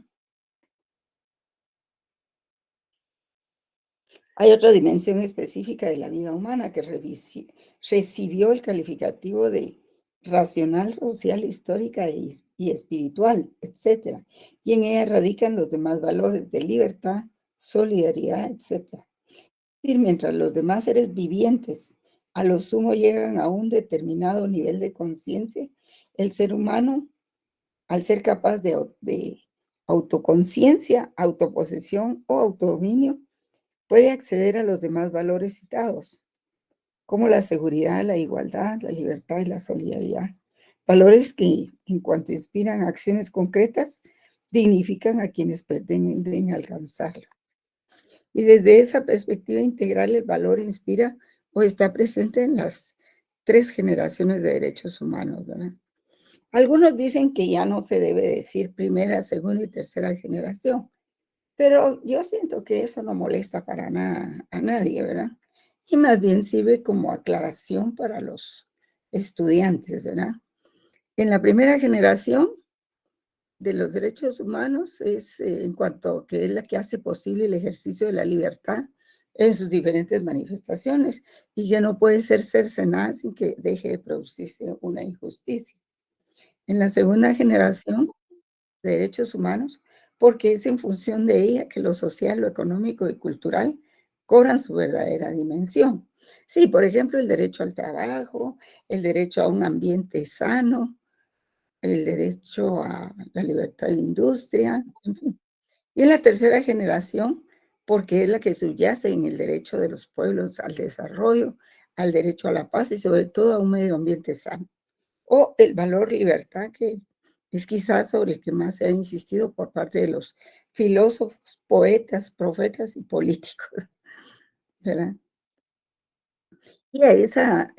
Hay otra dimensión específica de la vida humana que recibió el calificativo de racional, social, histórica y espiritual, etcétera. Y en ella radican los demás valores de libertad, solidaridad, etcétera. Es decir, mientras los demás seres vivientes a lo sumo llegan a un determinado nivel de conciencia, el ser humano, al ser capaz de autoconciencia, autoposesión o autodominio, puede acceder a los demás valores citados, como la seguridad, la igualdad, la libertad y la solidaridad. Valores que, en cuanto inspiran acciones concretas, dignifican a quienes pretenden alcanzarlo. Y desde esa perspectiva integral, el valor inspira o está presente en las tres generaciones de derechos humanos, ¿verdad? Algunos dicen que ya no se debe decir primera, segunda y tercera generación, pero yo siento que eso no molesta para nada a nadie, ¿verdad? Y más bien sirve como aclaración para los estudiantes, ¿verdad? En la primera generación de los derechos humanos es en cuanto a que es la que hace posible el ejercicio de la libertad en sus diferentes manifestaciones y que no puede ser cercenada sin que deje de producirse una injusticia. En la segunda generación de derechos humanos, porque es en función de ella que lo social, lo económico y cultural cobran su verdadera dimensión. Sí, por ejemplo, el derecho al trabajo, el derecho a un ambiente sano, el derecho a la libertad de industria, en fin. Y en la tercera generación, porque es la que subyace en el derecho de los pueblos al desarrollo, al derecho a la paz y sobre todo a un medio ambiente sano. O el valor libertad, que es quizás sobre el que más se ha insistido por parte de los filósofos, poetas, profetas y políticos, ¿verdad? Y a esa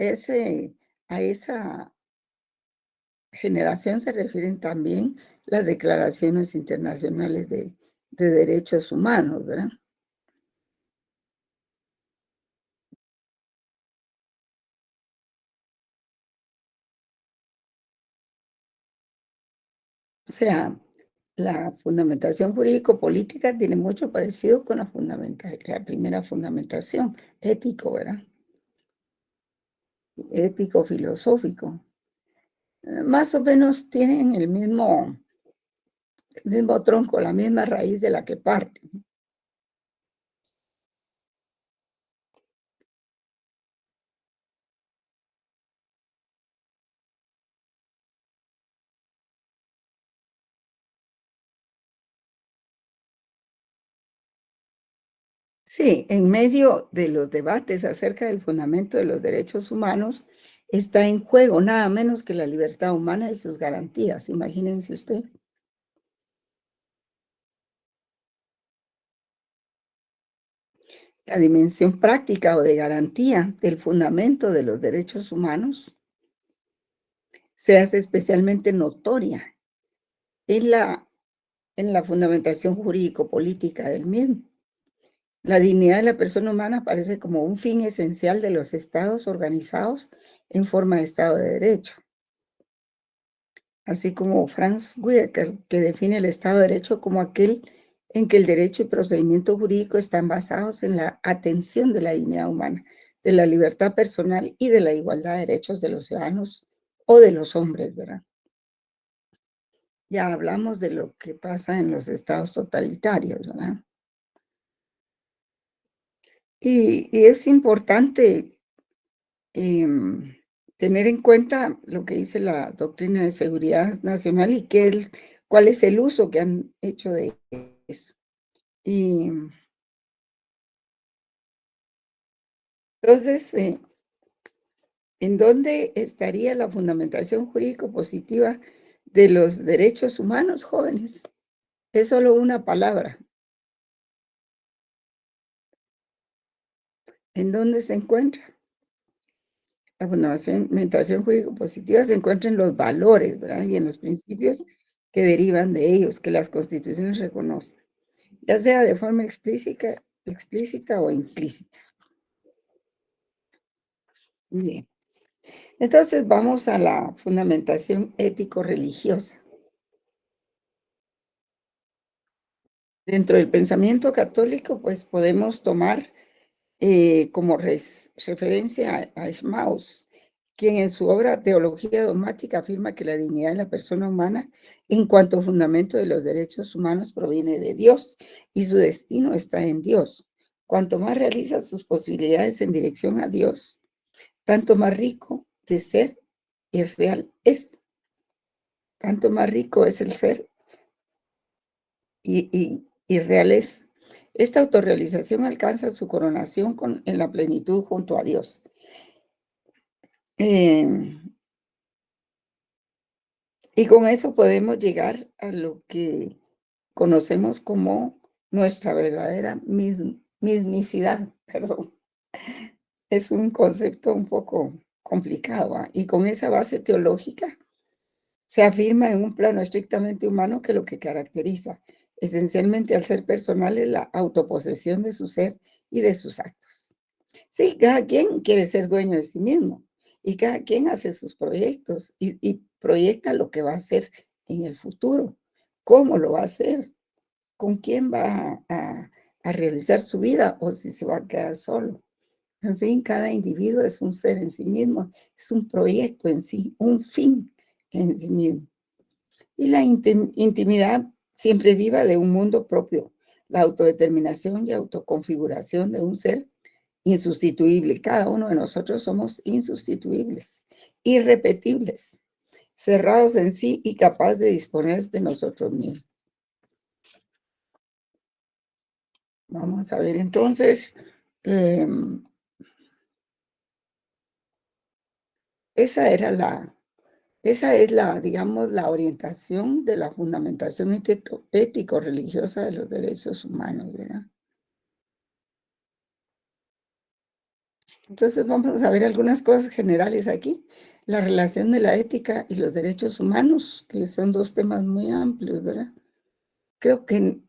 generación se refieren también las declaraciones internacionales de derechos humanos, ¿verdad? O sea, la fundamentación jurídico-política tiene mucho parecido con la primera fundamentación, ético, ¿verdad? Ético-filosófico. Más o menos tienen el mismo tronco, la misma raíz de la que parten. Sí, en medio de los debates acerca del fundamento de los derechos humanos está en juego nada menos que la libertad humana y sus garantías, imagínense usted. La dimensión práctica o de garantía del fundamento de los derechos humanos se hace especialmente notoria en la fundamentación jurídico-política del mismo. La dignidad de la persona humana aparece como un fin esencial de los estados organizados en forma de Estado de Derecho, así como Franz Weber, que define el Estado de Derecho como aquel en que el derecho y procedimiento jurídico están basados en la atención de la dignidad humana, de la libertad personal y de la igualdad de derechos de los ciudadanos o de los hombres, ¿verdad? Ya hablamos de lo que pasa en los estados totalitarios, ¿verdad? Y es importante tener en cuenta lo que dice la doctrina de seguridad nacional y qué es cuál es el uso que han hecho de eso. Y entonces, ¿en dónde estaría la fundamentación jurídico positiva de los derechos humanos, jóvenes? Es solo una palabra. ¿En dónde se encuentra? La fundamentación jurídico positiva se encuentra en los valores, ¿verdad? Y en los principios que derivan de ellos, que las constituciones reconocen, ya sea de forma explícita o implícita. Bien. Entonces vamos a la fundamentación ético-religiosa. Dentro del pensamiento católico, pues podemos tomar como referencia a Schmaus, quien en su obra Teología Dogmática afirma que la dignidad de la persona humana en cuanto fundamento de los derechos humanos proviene de Dios y su destino está en Dios. Cuanto más realiza sus posibilidades en dirección a Dios, tanto más rico de ser y real es. Tanto más rico es el ser y real es. Esta autorrealización alcanza su coronación en la plenitud junto a Dios. Eh, y con eso podemos llegar a lo que conocemos como nuestra verdadera mismicidad, perdón. Es un concepto un poco complicado, ¿ah? Y con esa base teológica se afirma en un plano estrictamente humano que lo que caracteriza esencialmente al ser personal es la autoposesión de su ser y de sus actos. Sí, cada quien quiere ser dueño de sí mismo y cada quien hace sus proyectos y proyecta lo que va a hacer en el futuro, cómo lo va a hacer, con quién va a realizar su vida o si se va a quedar solo. En fin, cada individuo es un ser en sí mismo, es un proyecto en sí, un fin en sí mismo. Y la intimidad siempre viva de un mundo propio, la autodeterminación y autoconfiguración de un ser insustituible. Cada uno de nosotros somos insustituibles, irrepetibles, cerrados en sí y capaz de disponer de nosotros mismos. Vamos a ver entonces, em, esa era esa es la, digamos, la orientación de la fundamentación ético-religiosa de los derechos humanos, ¿verdad? Entonces vamos a ver algunas cosas generales aquí. La relación de la ética y los derechos humanos, que son dos temas muy amplios, ¿verdad? Creo que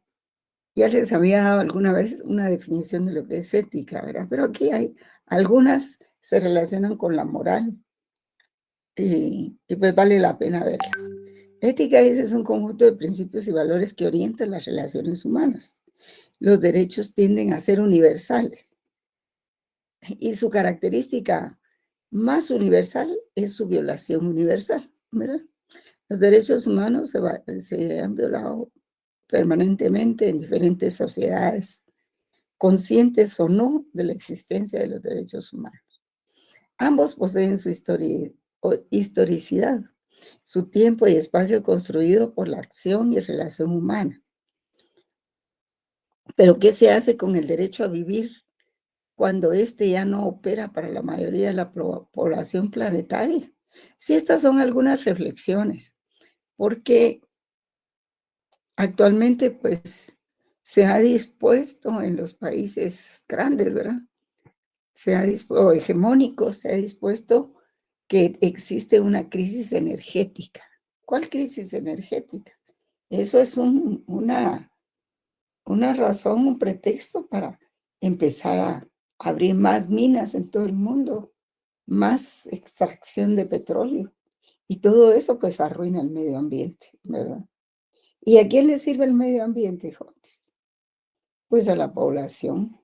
ya les había dado alguna vez una definición de lo que es ética, ¿verdad? Pero aquí hay algunas se relacionan con la moral y pues vale la pena verlas. Ética es un conjunto de principios y valores que orientan las relaciones humanas. Los derechos tienden a ser universales y su característica más universal es su violación universal, ¿verdad? Los derechos humanos se han violado permanentemente en diferentes sociedades, conscientes o no de la existencia de los derechos humanos. Ambos poseen su historicidad, su tiempo y espacio construido por la acción y relación humana. Pero ¿qué se hace con el derecho a vivir cuando éste ya no opera para la mayoría de la población planetaria? Sí, estas son algunas reflexiones, porque actualmente, pues, se ha dispuesto en los países grandes, ¿verdad? O hegemónicos, se ha dispuesto que existe una crisis energética. ¿Cuál crisis energética? Eso es una razón, un pretexto para empezar a abrir más minas en todo el mundo, más extracción de petróleo. Y todo eso pues arruina el medio ambiente, ¿verdad? ¿Y a quién le sirve el medio ambiente, jóvenes? Pues a la población,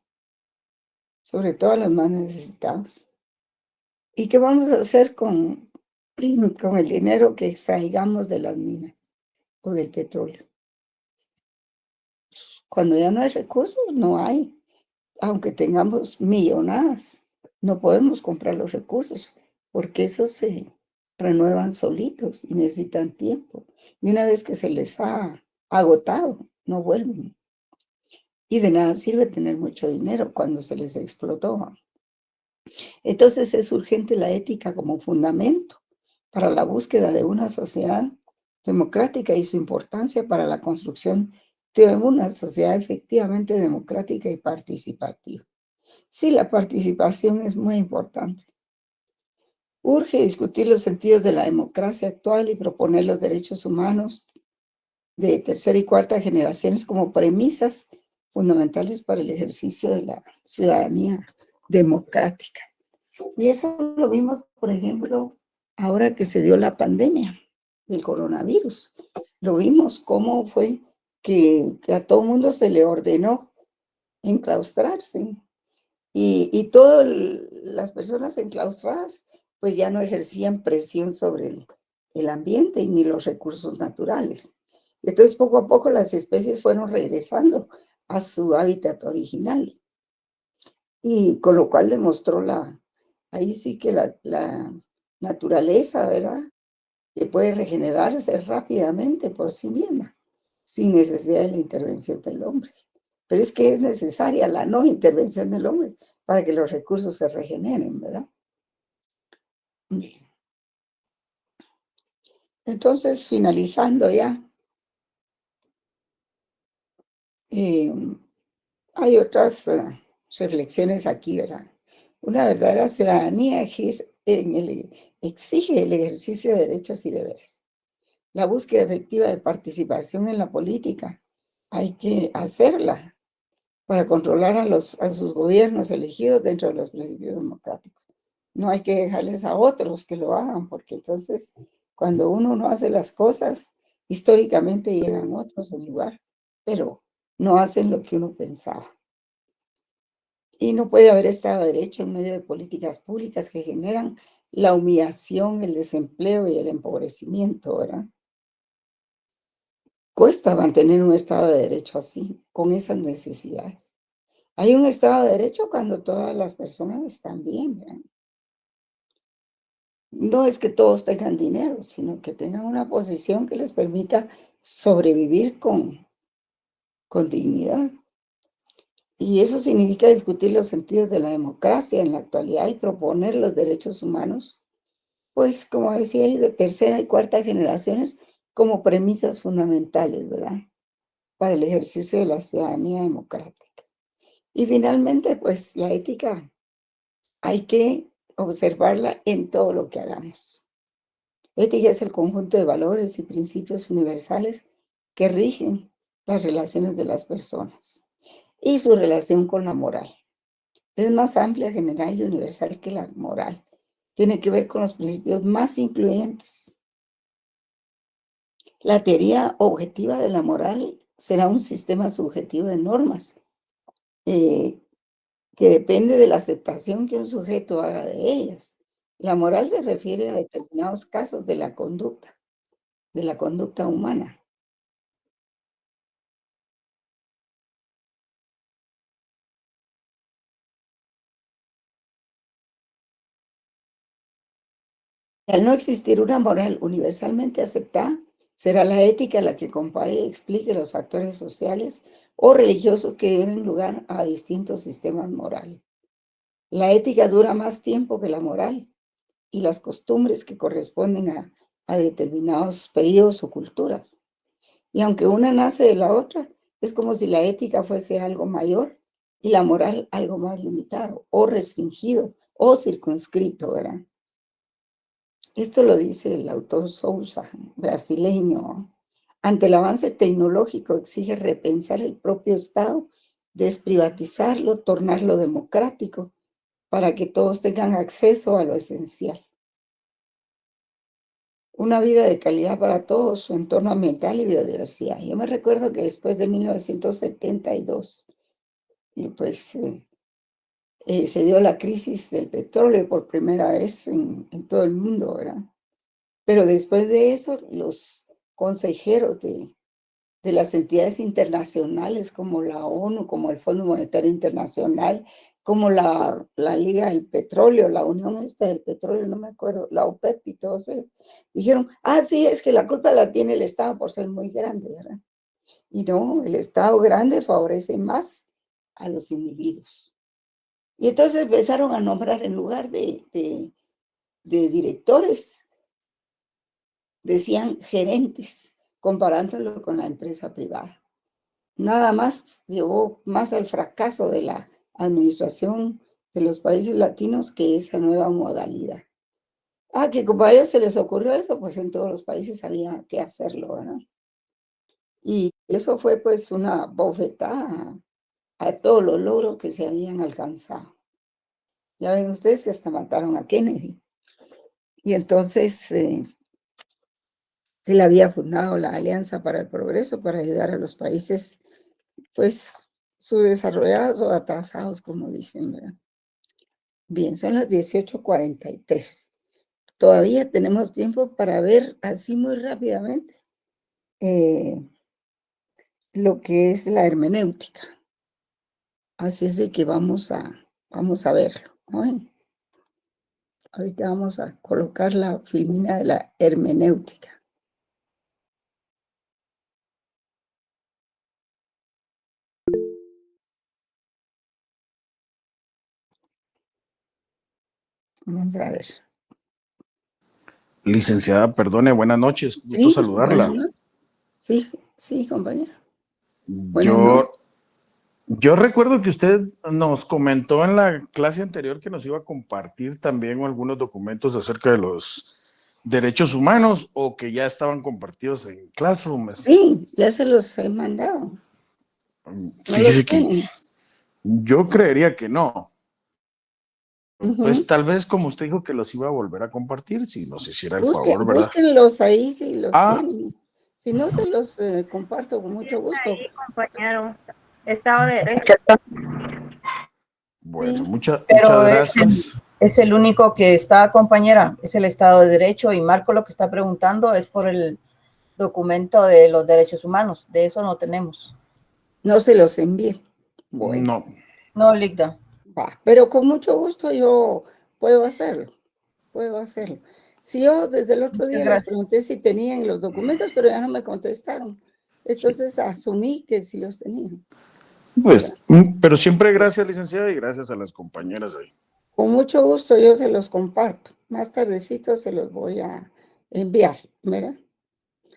sobre todo a los más necesitados. ¿Y qué vamos a hacer con el dinero que extraigamos de las minas o del petróleo? Cuando ya no hay recursos, no hay. Aunque tengamos millonadas, no podemos comprar los recursos, porque eso renuevan solitos y necesitan tiempo. Y una vez que se les ha agotado, no vuelven. Y de nada sirve tener mucho dinero cuando se les explotó. Entonces es urgente la ética como fundamento para la búsqueda de una sociedad democrática y su importancia para la construcción de una sociedad efectivamente democrática y participativa. Sí, la participación es muy importante. Urge discutir los sentidos de la democracia actual y proponer los derechos humanos de tercera y cuarta generaciones como premisas fundamentales para el ejercicio de la ciudadanía democrática. Y eso lo vimos, por ejemplo, ahora que se dio la pandemia del coronavirus. Lo vimos cómo fue que a todo mundo se le ordenó enclaustrarse y todas las personas enclaustradas pues ya no ejercían presión sobre el ambiente y ni los recursos naturales. Entonces poco a poco las especies fueron regresando a su hábitat original y con lo cual demostró ahí sí que la naturaleza, ¿verdad? Que puede regenerarse rápidamente por sí misma, sin necesidad de la intervención del hombre. Pero es que es necesaria la no intervención del hombre para que los recursos se regeneren, ¿verdad? Bien. Entonces, finalizando ya, eh, hay otras reflexiones aquí, ¿verdad? Una verdadera ciudadanía exige el ejercicio de derechos y deberes. La búsqueda efectiva de participación en la política hay que hacerla para controlar a sus gobiernos elegidos dentro de los principios democráticos. No hay que dejarles a otros que lo hagan, porque entonces cuando uno no hace las cosas, históricamente llegan otros en lugar, pero no hacen lo que uno pensaba. Y no puede haber Estado de Derecho en medio de políticas públicas que generan la humillación, el desempleo y el empobrecimiento, ¿verdad? Cuesta mantener un Estado de Derecho así, con esas necesidades. Hay un Estado de Derecho cuando todas las personas están bien, ¿verdad? No es que todos tengan dinero, sino que tengan una posición que les permita sobrevivir con dignidad. Y eso significa discutir los sentidos de la democracia en la actualidad y proponer los derechos humanos, pues como decía ahí, de tercera y cuarta generaciones como premisas fundamentales, ¿verdad? Para el ejercicio de la ciudadanía democrática. Y finalmente, pues la ética hay que observarla en todo lo que hagamos. Ética es el conjunto de valores y principios universales que rigen las relaciones de las personas y su relación con la moral. Es más amplia, general y universal que la moral. Tiene que ver con los principios más incluyentes. La teoría objetiva de la moral será un sistema subjetivo de normas eh, que depende de la aceptación que un sujeto haga de ellas. La moral se refiere a determinados casos de la conducta humana. Al no existir una moral universalmente aceptada, será la ética la que compare y explique los factores sociales o religiosos que den lugar a distintos sistemas morales. La ética dura más tiempo que la moral y las costumbres que corresponden a determinados periodos o culturas. Y aunque una nace de la otra, es como si la ética fuese algo mayor y la moral algo más limitado o restringido o circunscrito, ¿verdad? Esto lo dice el autor Sousa, brasileño. Ante el avance tecnológico exige repensar el propio Estado, desprivatizarlo, tornarlo democrático, para que todos tengan acceso a lo esencial. Una vida de calidad para todos, su entorno ambiental y biodiversidad. Yo me recuerdo que después de 1972, y pues se dio la crisis del petróleo por primera vez en todo el mundo, ¿verdad? Pero después de eso, los consejeros de las entidades internacionales como la ONU, como el Fondo Monetario Internacional, como la Liga del Petróleo, la Unión esta del Petróleo, no me acuerdo, la OPEP y todos ellos, dijeron, sí, es que la culpa la tiene el Estado por ser muy grande, ¿verdad? Y no, el Estado grande favorece más a los individuos. Y entonces empezaron a nombrar en lugar de directores, decían gerentes, comparándolo con la empresa privada. Nada más llevó más al fracaso de la administración de los países latinos que esa nueva modalidad. Que como a ellos se les ocurrió eso, pues en todos los países había que hacerlo, ¿verdad? Y eso fue pues una bofetada a todos los logros que se habían alcanzado. Ya ven ustedes que hasta mataron a Kennedy. Y entonces él había fundado la Alianza para el Progreso para ayudar a los países, pues, subdesarrollados o atrasados, como dicen, ¿verdad? Bien, son las 18:43. Todavía tenemos tiempo para ver así muy rápidamente lo que es la hermenéutica. Así es de que vamos a verlo, ¿no? Ahorita vamos a colocar la filmina de la hermenéutica. Vamos a ver. Licenciada, perdone, buenas noches, gusto Sí, saludarla. sí, compañero. Buenas noches. Yo recuerdo que usted nos comentó en la clase anterior que nos iba a compartir también algunos documentos acerca de los derechos humanos o que ya estaban compartidos en Classroom. Sí, ya se los he mandado. ¿No los Fíjese que tienen? yo creería que no. Pues Ujú. tal vez como usted dijo que los iba a volver a compartir, si nos hiciera el favor, ¿verdad? Búsquenlos ahí si los Ah, tienen. Si no, se los comparto con mucho gusto. Ahí, compañero, Estado de Derecho. bueno, Sí, muchas Pero gracias. es el único que está, compañera, es el Estado de Derecho, y Marco lo que está preguntando es por el documento de los derechos humanos. De eso no tenemos. no se los envié. Bueno, No, No, Ligda. pero con mucho gusto yo puedo hacerlo. Si yo desde el otro Muchas día les gracias. pregunté si tenían los documentos, pero ya no me contestaron. Entonces asumí que sí los tenían. pues, pero siempre gracias, licenciada, y gracias a las compañeras ahí. Con mucho gusto yo se los comparto. Más tardecito se los voy a enviar, ¿verdad?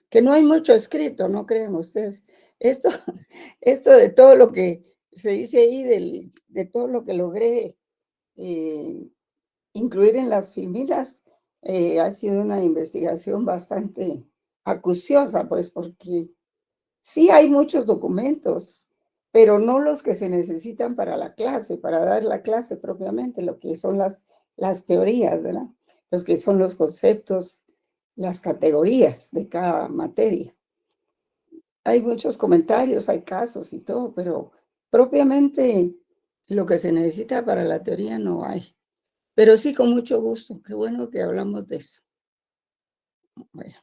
Que no hay mucho escrito, no crean ustedes. Esto, esto de todo lo que se dice ahí, de todo lo que logré eh, incluir en las filminas, ha sido una investigación bastante acuciosa, pues porque sí hay muchos documentos, pero no los que se necesitan para la clase, para dar la clase propiamente, lo que son las teorías, ¿verdad? Los que son los conceptos, las categorías de cada materia. Hay muchos comentarios, hay casos y todo, pero propiamente lo que se necesita para la teoría no hay. Pero sí, con mucho gusto. Qué bueno que hablamos de eso. Bueno,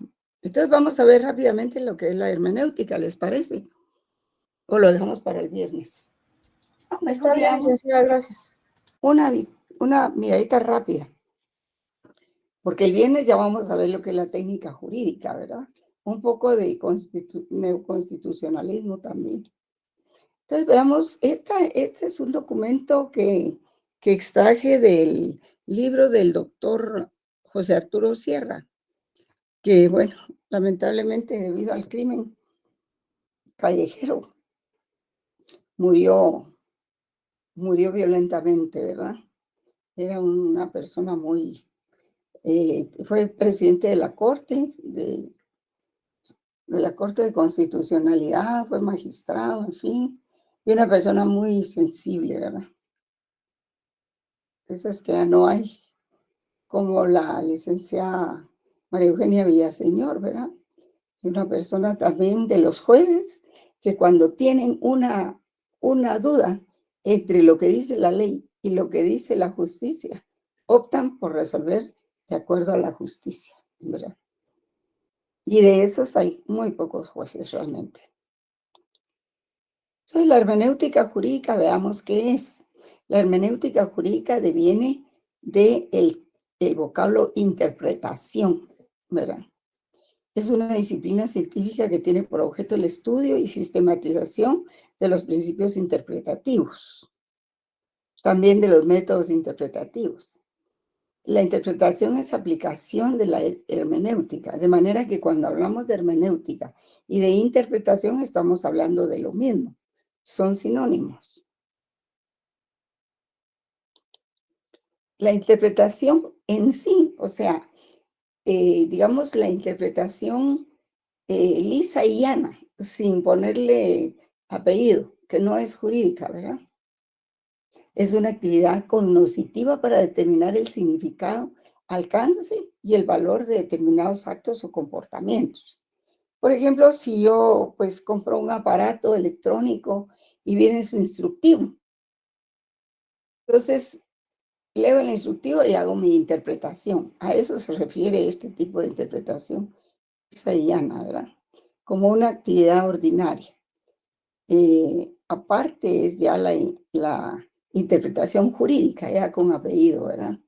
entonces vamos a ver rápidamente lo que es la hermenéutica, ¿les parece? ¿O lo dejamos para el viernes? Está Mejor bien, veamos licenciada, gracias. una miradita rápida, porque el viernes ya vamos a ver lo que es la técnica jurídica, ¿verdad? Un poco de neoconstitucionalismo también. Entonces, veamos, este es un documento que extraje del libro del doctor José Arturo Sierra, que, bueno, lamentablemente debido al crimen callejero, murió violentamente, ¿verdad? Era una persona fue presidente de la Corte, de la Corte de Constitucionalidad, fue magistrado, en fin, y una persona muy sensible, ¿verdad? Esas que ya no hay, como la licenciada María Eugenia Villaseñor, ¿verdad? Y una persona también de los jueces que cuando tienen una duda entre lo que dice la ley y lo que dice la justicia, optan por resolver de acuerdo a la justicia, ¿verdad? Y de esos hay muy pocos jueces realmente. Entonces, la hermenéutica jurídica, veamos qué es. La hermenéutica jurídica deviene del vocablo interpretación, ¿verdad? Es una disciplina científica que tiene por objeto el estudio y sistematización de los principios interpretativos, también de los métodos interpretativos. La interpretación es aplicación de la hermenéutica, de manera que cuando hablamos de hermenéutica y de interpretación estamos hablando de lo mismo, son sinónimos. La interpretación en sí, o sea, digamos la interpretación lisa y llana, sin ponerle apellido, que no es jurídica, ¿verdad? Es una actividad cognoscitiva para determinar el significado, alcance y el valor de determinados actos o comportamientos. Por ejemplo, si yo pues compro un aparato electrónico y viene su instructivo, entonces leo el instructivo y hago mi interpretación. A eso se refiere este tipo de interpretación lisa y llana, ¿verdad? Como una actividad ordinaria. Aparte es ya la interpretación jurídica, ya con apellido, ¿verdad?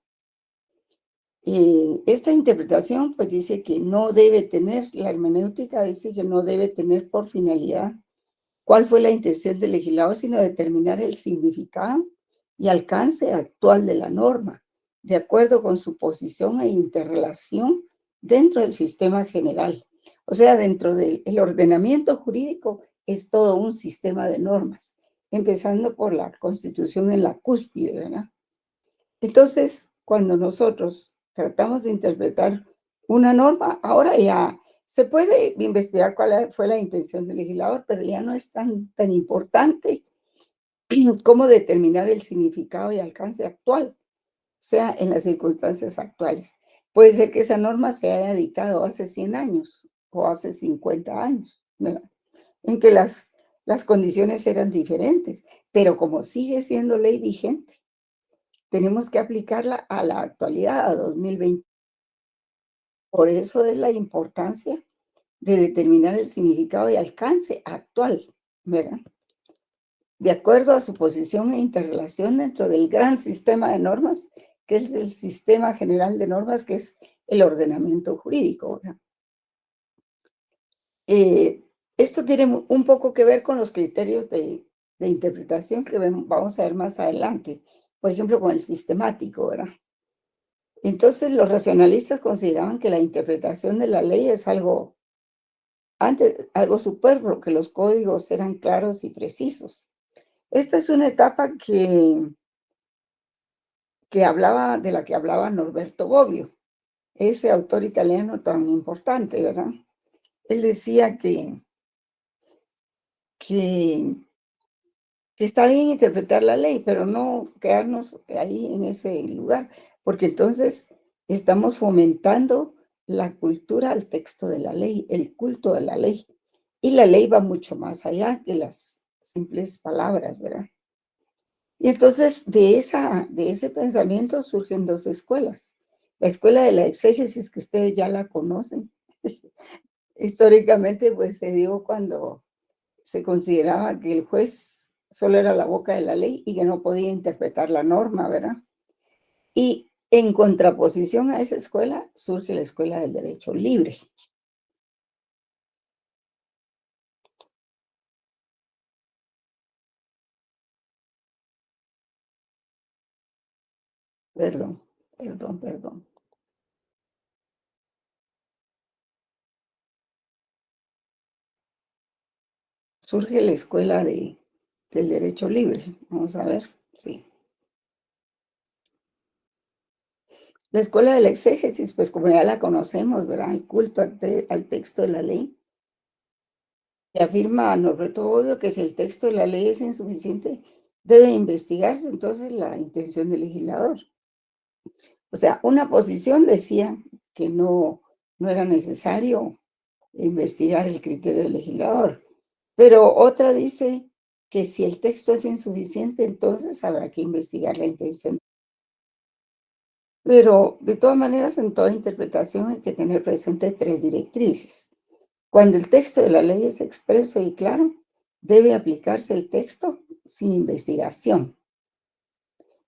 Esta interpretación pues dice que no debe tener, la hermenéutica dice que no debe tener por finalidad cuál fue la intención del legislador, sino determinar el significado y alcance actual de la norma, de acuerdo con su posición e interrelación dentro del sistema general. O sea, dentro del ordenamiento jurídico es todo un sistema de normas, empezando por la Constitución en la cúspide, ¿verdad? Entonces, cuando nosotros tratamos de interpretar una norma, ahora ya se puede investigar cuál fue la intención del legislador, pero ya no es tan importante cómo determinar el significado y alcance actual, o sea, en las circunstancias actuales. Puede ser que esa norma se haya dictado hace 100 años o hace 50 años, ¿verdad? En que las condiciones eran diferentes, pero como sigue siendo ley vigente, tenemos que aplicarla a la actualidad, a 2020. Por eso es la importancia de determinar el significado y alcance actual, ¿verdad? De acuerdo a su posición e interrelación dentro del gran sistema de normas, que es el sistema general de normas, que es el ordenamiento jurídico, ¿verdad? Esto tiene un poco que ver con los criterios de interpretación que vamos a ver más adelante, por ejemplo, con el sistemático, ¿verdad? Entonces, los racionalistas consideraban que la interpretación de la ley es algo superfluo, que los códigos eran claros y precisos. Esta es una etapa de la que hablaba Norberto Bobbio, ese autor italiano tan importante, ¿verdad? Él decía que está bien interpretar la ley, pero no quedarnos ahí en ese lugar, porque entonces estamos fomentando la cultura al texto de la ley, el culto de la ley. Y la ley va mucho más allá que las simples palabras, ¿verdad? Y entonces de ese pensamiento surgen dos escuelas. La escuela de la exégesis, que ustedes ya la conocen. Históricamente, pues se dio cuando se consideraba que el juez solo era la boca de la ley y que no podía interpretar la norma, ¿verdad? Y en contraposición a esa escuela surge la escuela del derecho libre. Perdón. Surge la escuela del derecho libre. Vamos a ver, sí. La escuela de la exégesis, pues como ya la conocemos, ¿verdad? El culto al texto de la ley. Se afirma Norberto Bobbio que si el texto de la ley es insuficiente, debe investigarse entonces la intención del legislador. O sea, una posición decía que no era necesario investigar el criterio del legislador, pero otra dice que si el texto es insuficiente, entonces habrá que investigar la intención. Pero de todas maneras, en toda interpretación hay que tener presente tres directrices. Cuando el texto de la ley es expreso y claro, debe aplicarse el texto sin investigación.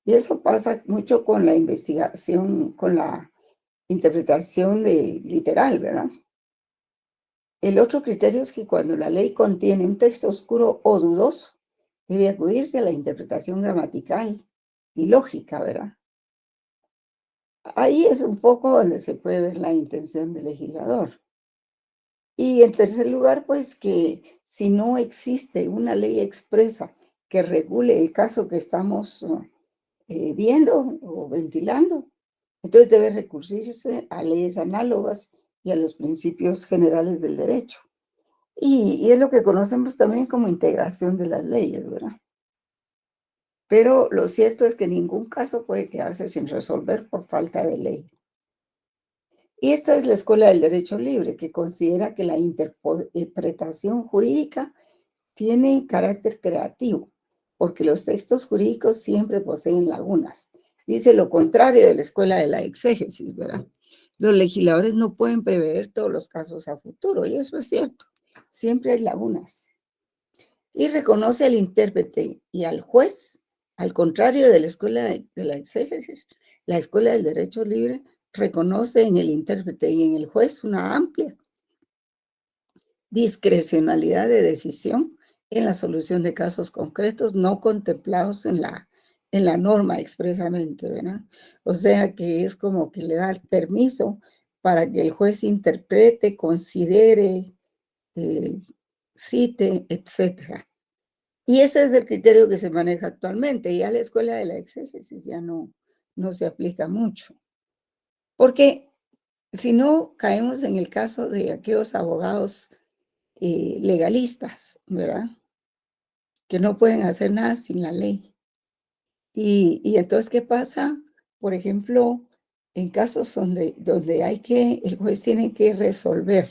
Y eso pasa mucho con la investigación, con la interpretación literal, ¿verdad? El otro criterio es que cuando la ley contiene un texto oscuro o dudoso, debe acudirse a la interpretación gramatical y lógica, ¿verdad? Ahí es un poco donde se puede ver la intención del legislador. Y en tercer lugar, pues que si no existe una ley expresa que regule el caso que estamos viendo o ventilando, entonces debe recurrirse a leyes análogas y a los principios generales del derecho. Y es lo que conocemos también como integración de las leyes, ¿verdad? Pero lo cierto es que ningún caso puede quedarse sin resolver por falta de ley. Y esta es la Escuela del Derecho Libre, que considera que la interpretación jurídica tiene carácter creativo, porque los textos jurídicos siempre poseen lagunas. Dice lo contrario de la Escuela de la Exégesis, ¿verdad? Los legisladores no pueden prever todos los casos a futuro, y eso es cierto. Siempre hay lagunas. Y reconoce al intérprete y al juez, al contrario de la Escuela de la Exégesis, la Escuela del Derecho Libre reconoce en el intérprete y en el juez una amplia discrecionalidad de decisión en la solución de casos concretos no contemplados en la norma expresamente, ¿verdad? O sea que es como que le da el permiso para que el juez interprete, considere, cite, etcétera. Y ese es el criterio que se maneja actualmente. Ya la Escuela de la Exégesis ya no se aplica mucho. Porque si no, caemos en el caso de aquellos abogados legalistas, ¿verdad? Que no pueden hacer nada sin la ley. Y entonces, ¿qué pasa? Por ejemplo, en casos donde el juez tiene que resolver,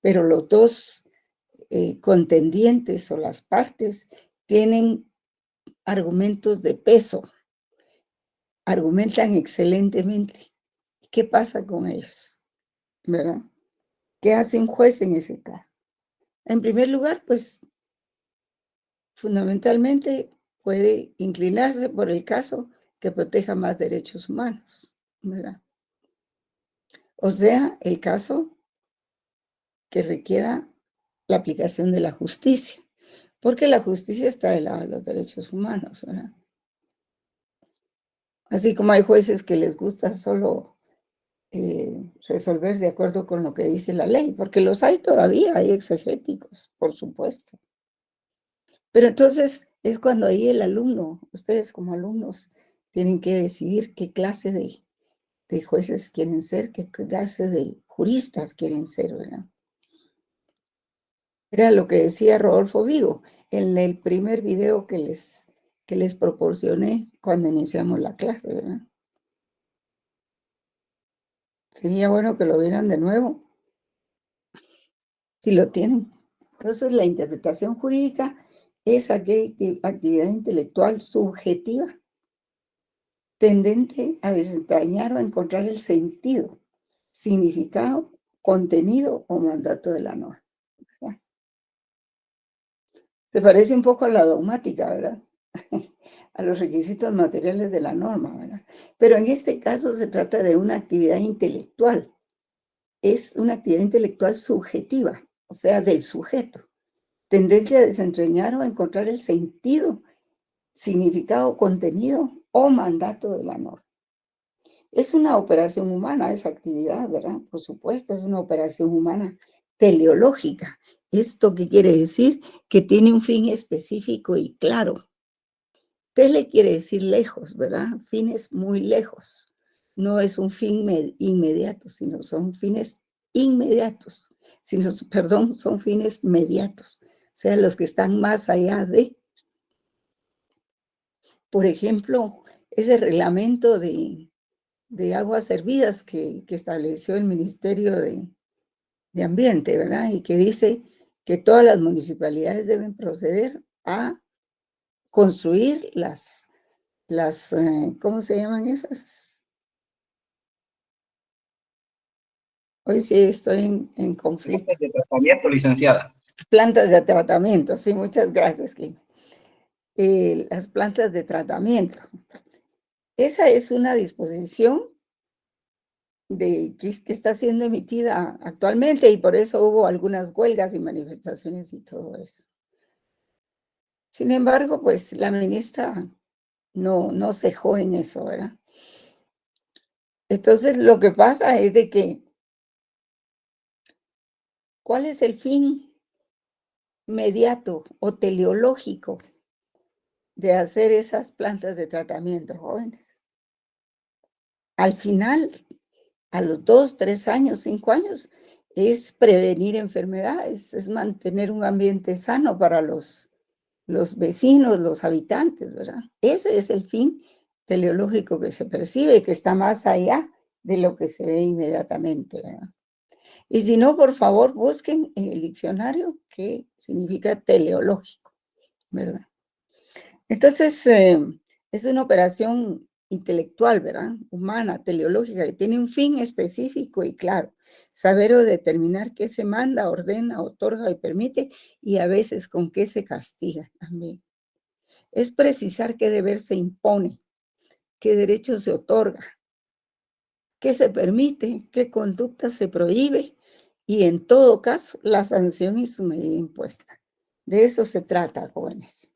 pero los dos contendientes o las partes tienen argumentos de peso, argumentan excelentemente. ¿Qué pasa con ellos? ¿Verdad? ¿Qué hace un juez en ese caso? En primer lugar, pues fundamentalmente puede inclinarse por el caso que proteja más derechos humanos, ¿verdad? O sea, el caso que requiera la aplicación de la justicia, porque la justicia está del lado de los derechos humanos, ¿verdad? Así como hay jueces que les gusta solo resolver de acuerdo con lo que dice la ley, porque los hay todavía, hay exegéticos, por supuesto. Pero entonces es cuando ahí el alumno, ustedes como alumnos, tienen que decidir qué clase de jueces quieren ser, qué clase de juristas quieren ser, ¿verdad? Era lo que decía Rodolfo Vigo en el primer video que les proporcioné cuando iniciamos la clase, ¿verdad? Sería bueno que lo vieran de nuevo, si lo tienen. Entonces, la interpretación jurídica es aquella actividad intelectual subjetiva, tendente a desentrañar o a encontrar el sentido, significado, contenido o mandato de la norma. ¿Ya? Se parece un poco a la dogmática, ¿verdad? A los requisitos materiales de la norma, ¿verdad? Pero en este caso se trata de una actividad intelectual. Es una actividad intelectual subjetiva, o sea, del sujeto, tendente a desentrañar o a encontrar el sentido, significado, contenido o mandato de la norma. Es una operación humana esa actividad, ¿verdad? Por supuesto, es una operación humana teleológica. ¿Esto qué quiere decir? Que tiene un fin específico y claro. Tele quiere decir lejos, ¿verdad? Fines muy lejos. No es un fin inmediato, sino son fines inmediatos. Perdón, son fines mediatos. O sea, los que están más allá de, por ejemplo, ese reglamento de aguas servidas que estableció el Ministerio de Ambiente, ¿verdad? Y que dice que todas las municipalidades deben proceder a construir ¿cómo se llaman esas? Hoy sí estoy en conflicto. Plantas de tratamiento, licenciada. Plantas de tratamiento, sí, muchas gracias, Kim. Las plantas de tratamiento. Esa es una disposición que está siendo emitida actualmente y por eso hubo algunas huelgas y manifestaciones y todo eso. Sin embargo, pues la ministra no cejó en eso, ¿verdad? Entonces, lo que pasa es de que, ¿cuál es el fin inmediato o teleológico de hacer esas plantas de tratamiento, jóvenes? Al final, a los 2, 3 años, 5 años, es prevenir enfermedades, es mantener un ambiente sano para los vecinos, los habitantes, ¿verdad? Ese es el fin teleológico que se percibe, que está más allá de lo que se ve inmediatamente, ¿verdad? Y si no, por favor, busquen en el diccionario qué significa teleológico, ¿verdad? Entonces, es una operación intelectual, ¿verdad? Humana, teleológica, que tiene un fin específico y claro. Saber o determinar qué se manda, ordena, otorga y permite, y a veces con qué se castiga también. Es precisar qué deber se impone, qué derecho se otorga, qué se permite, qué conducta se prohíbe, y en todo caso, la sanción y su medida impuesta. De eso se trata, jóvenes.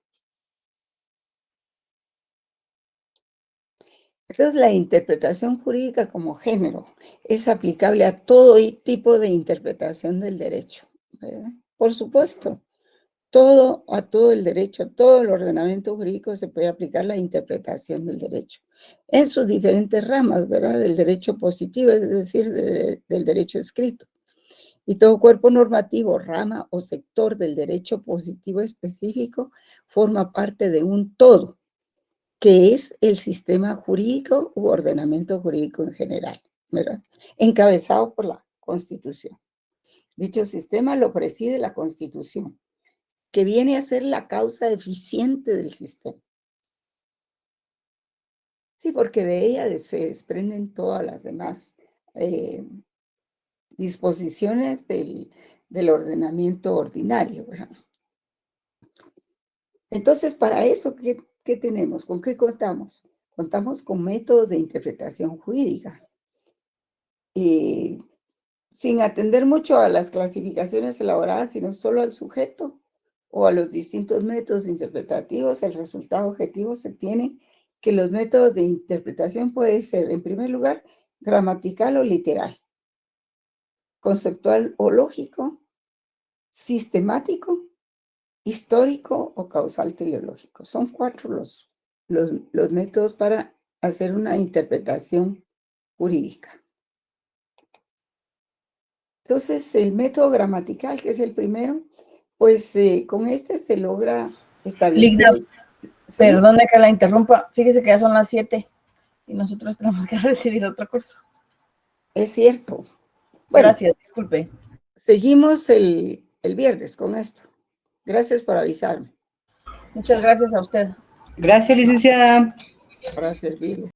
Entonces, la interpretación jurídica como género es aplicable a todo tipo de interpretación del derecho, ¿verdad? Por supuesto, a todo el derecho, a todo el ordenamiento jurídico se puede aplicar la interpretación del derecho en sus diferentes ramas, ¿verdad? Del derecho positivo, es decir, del derecho escrito. Y todo cuerpo normativo, rama o sector del derecho positivo específico forma parte de un todo, que es el sistema jurídico u ordenamiento jurídico en general, ¿verdad? Encabezado por la Constitución. Dicho sistema lo preside la Constitución, que viene a ser la causa eficiente del sistema. Sí, porque de ella se desprenden todas las demás disposiciones del ordenamiento ordinario, ¿verdad? Entonces, para eso, ¿qué tenemos? ¿Con qué contamos? Contamos con métodos de interpretación jurídica. Sin atender mucho a las clasificaciones elaboradas, sino solo al sujeto o a los distintos métodos interpretativos, el resultado objetivo se tiene que los métodos de interpretación pueden ser, en primer lugar, gramatical o literal, conceptual o lógico, sistemático, histórico o causal teleológico. Son 4 los métodos para hacer una interpretación jurídica. Entonces, el método gramatical, que es el primero, pues con este se logra establecer... Ligda, ¿sí? perdone que la interrumpa. Fíjese que ya son las 7 y nosotros tenemos que recibir otro curso. Es cierto. Bueno, gracias, disculpe. Seguimos el viernes con esto. Gracias por avisarme. Muchas gracias a usted. Gracias, licenciada. Para servirle.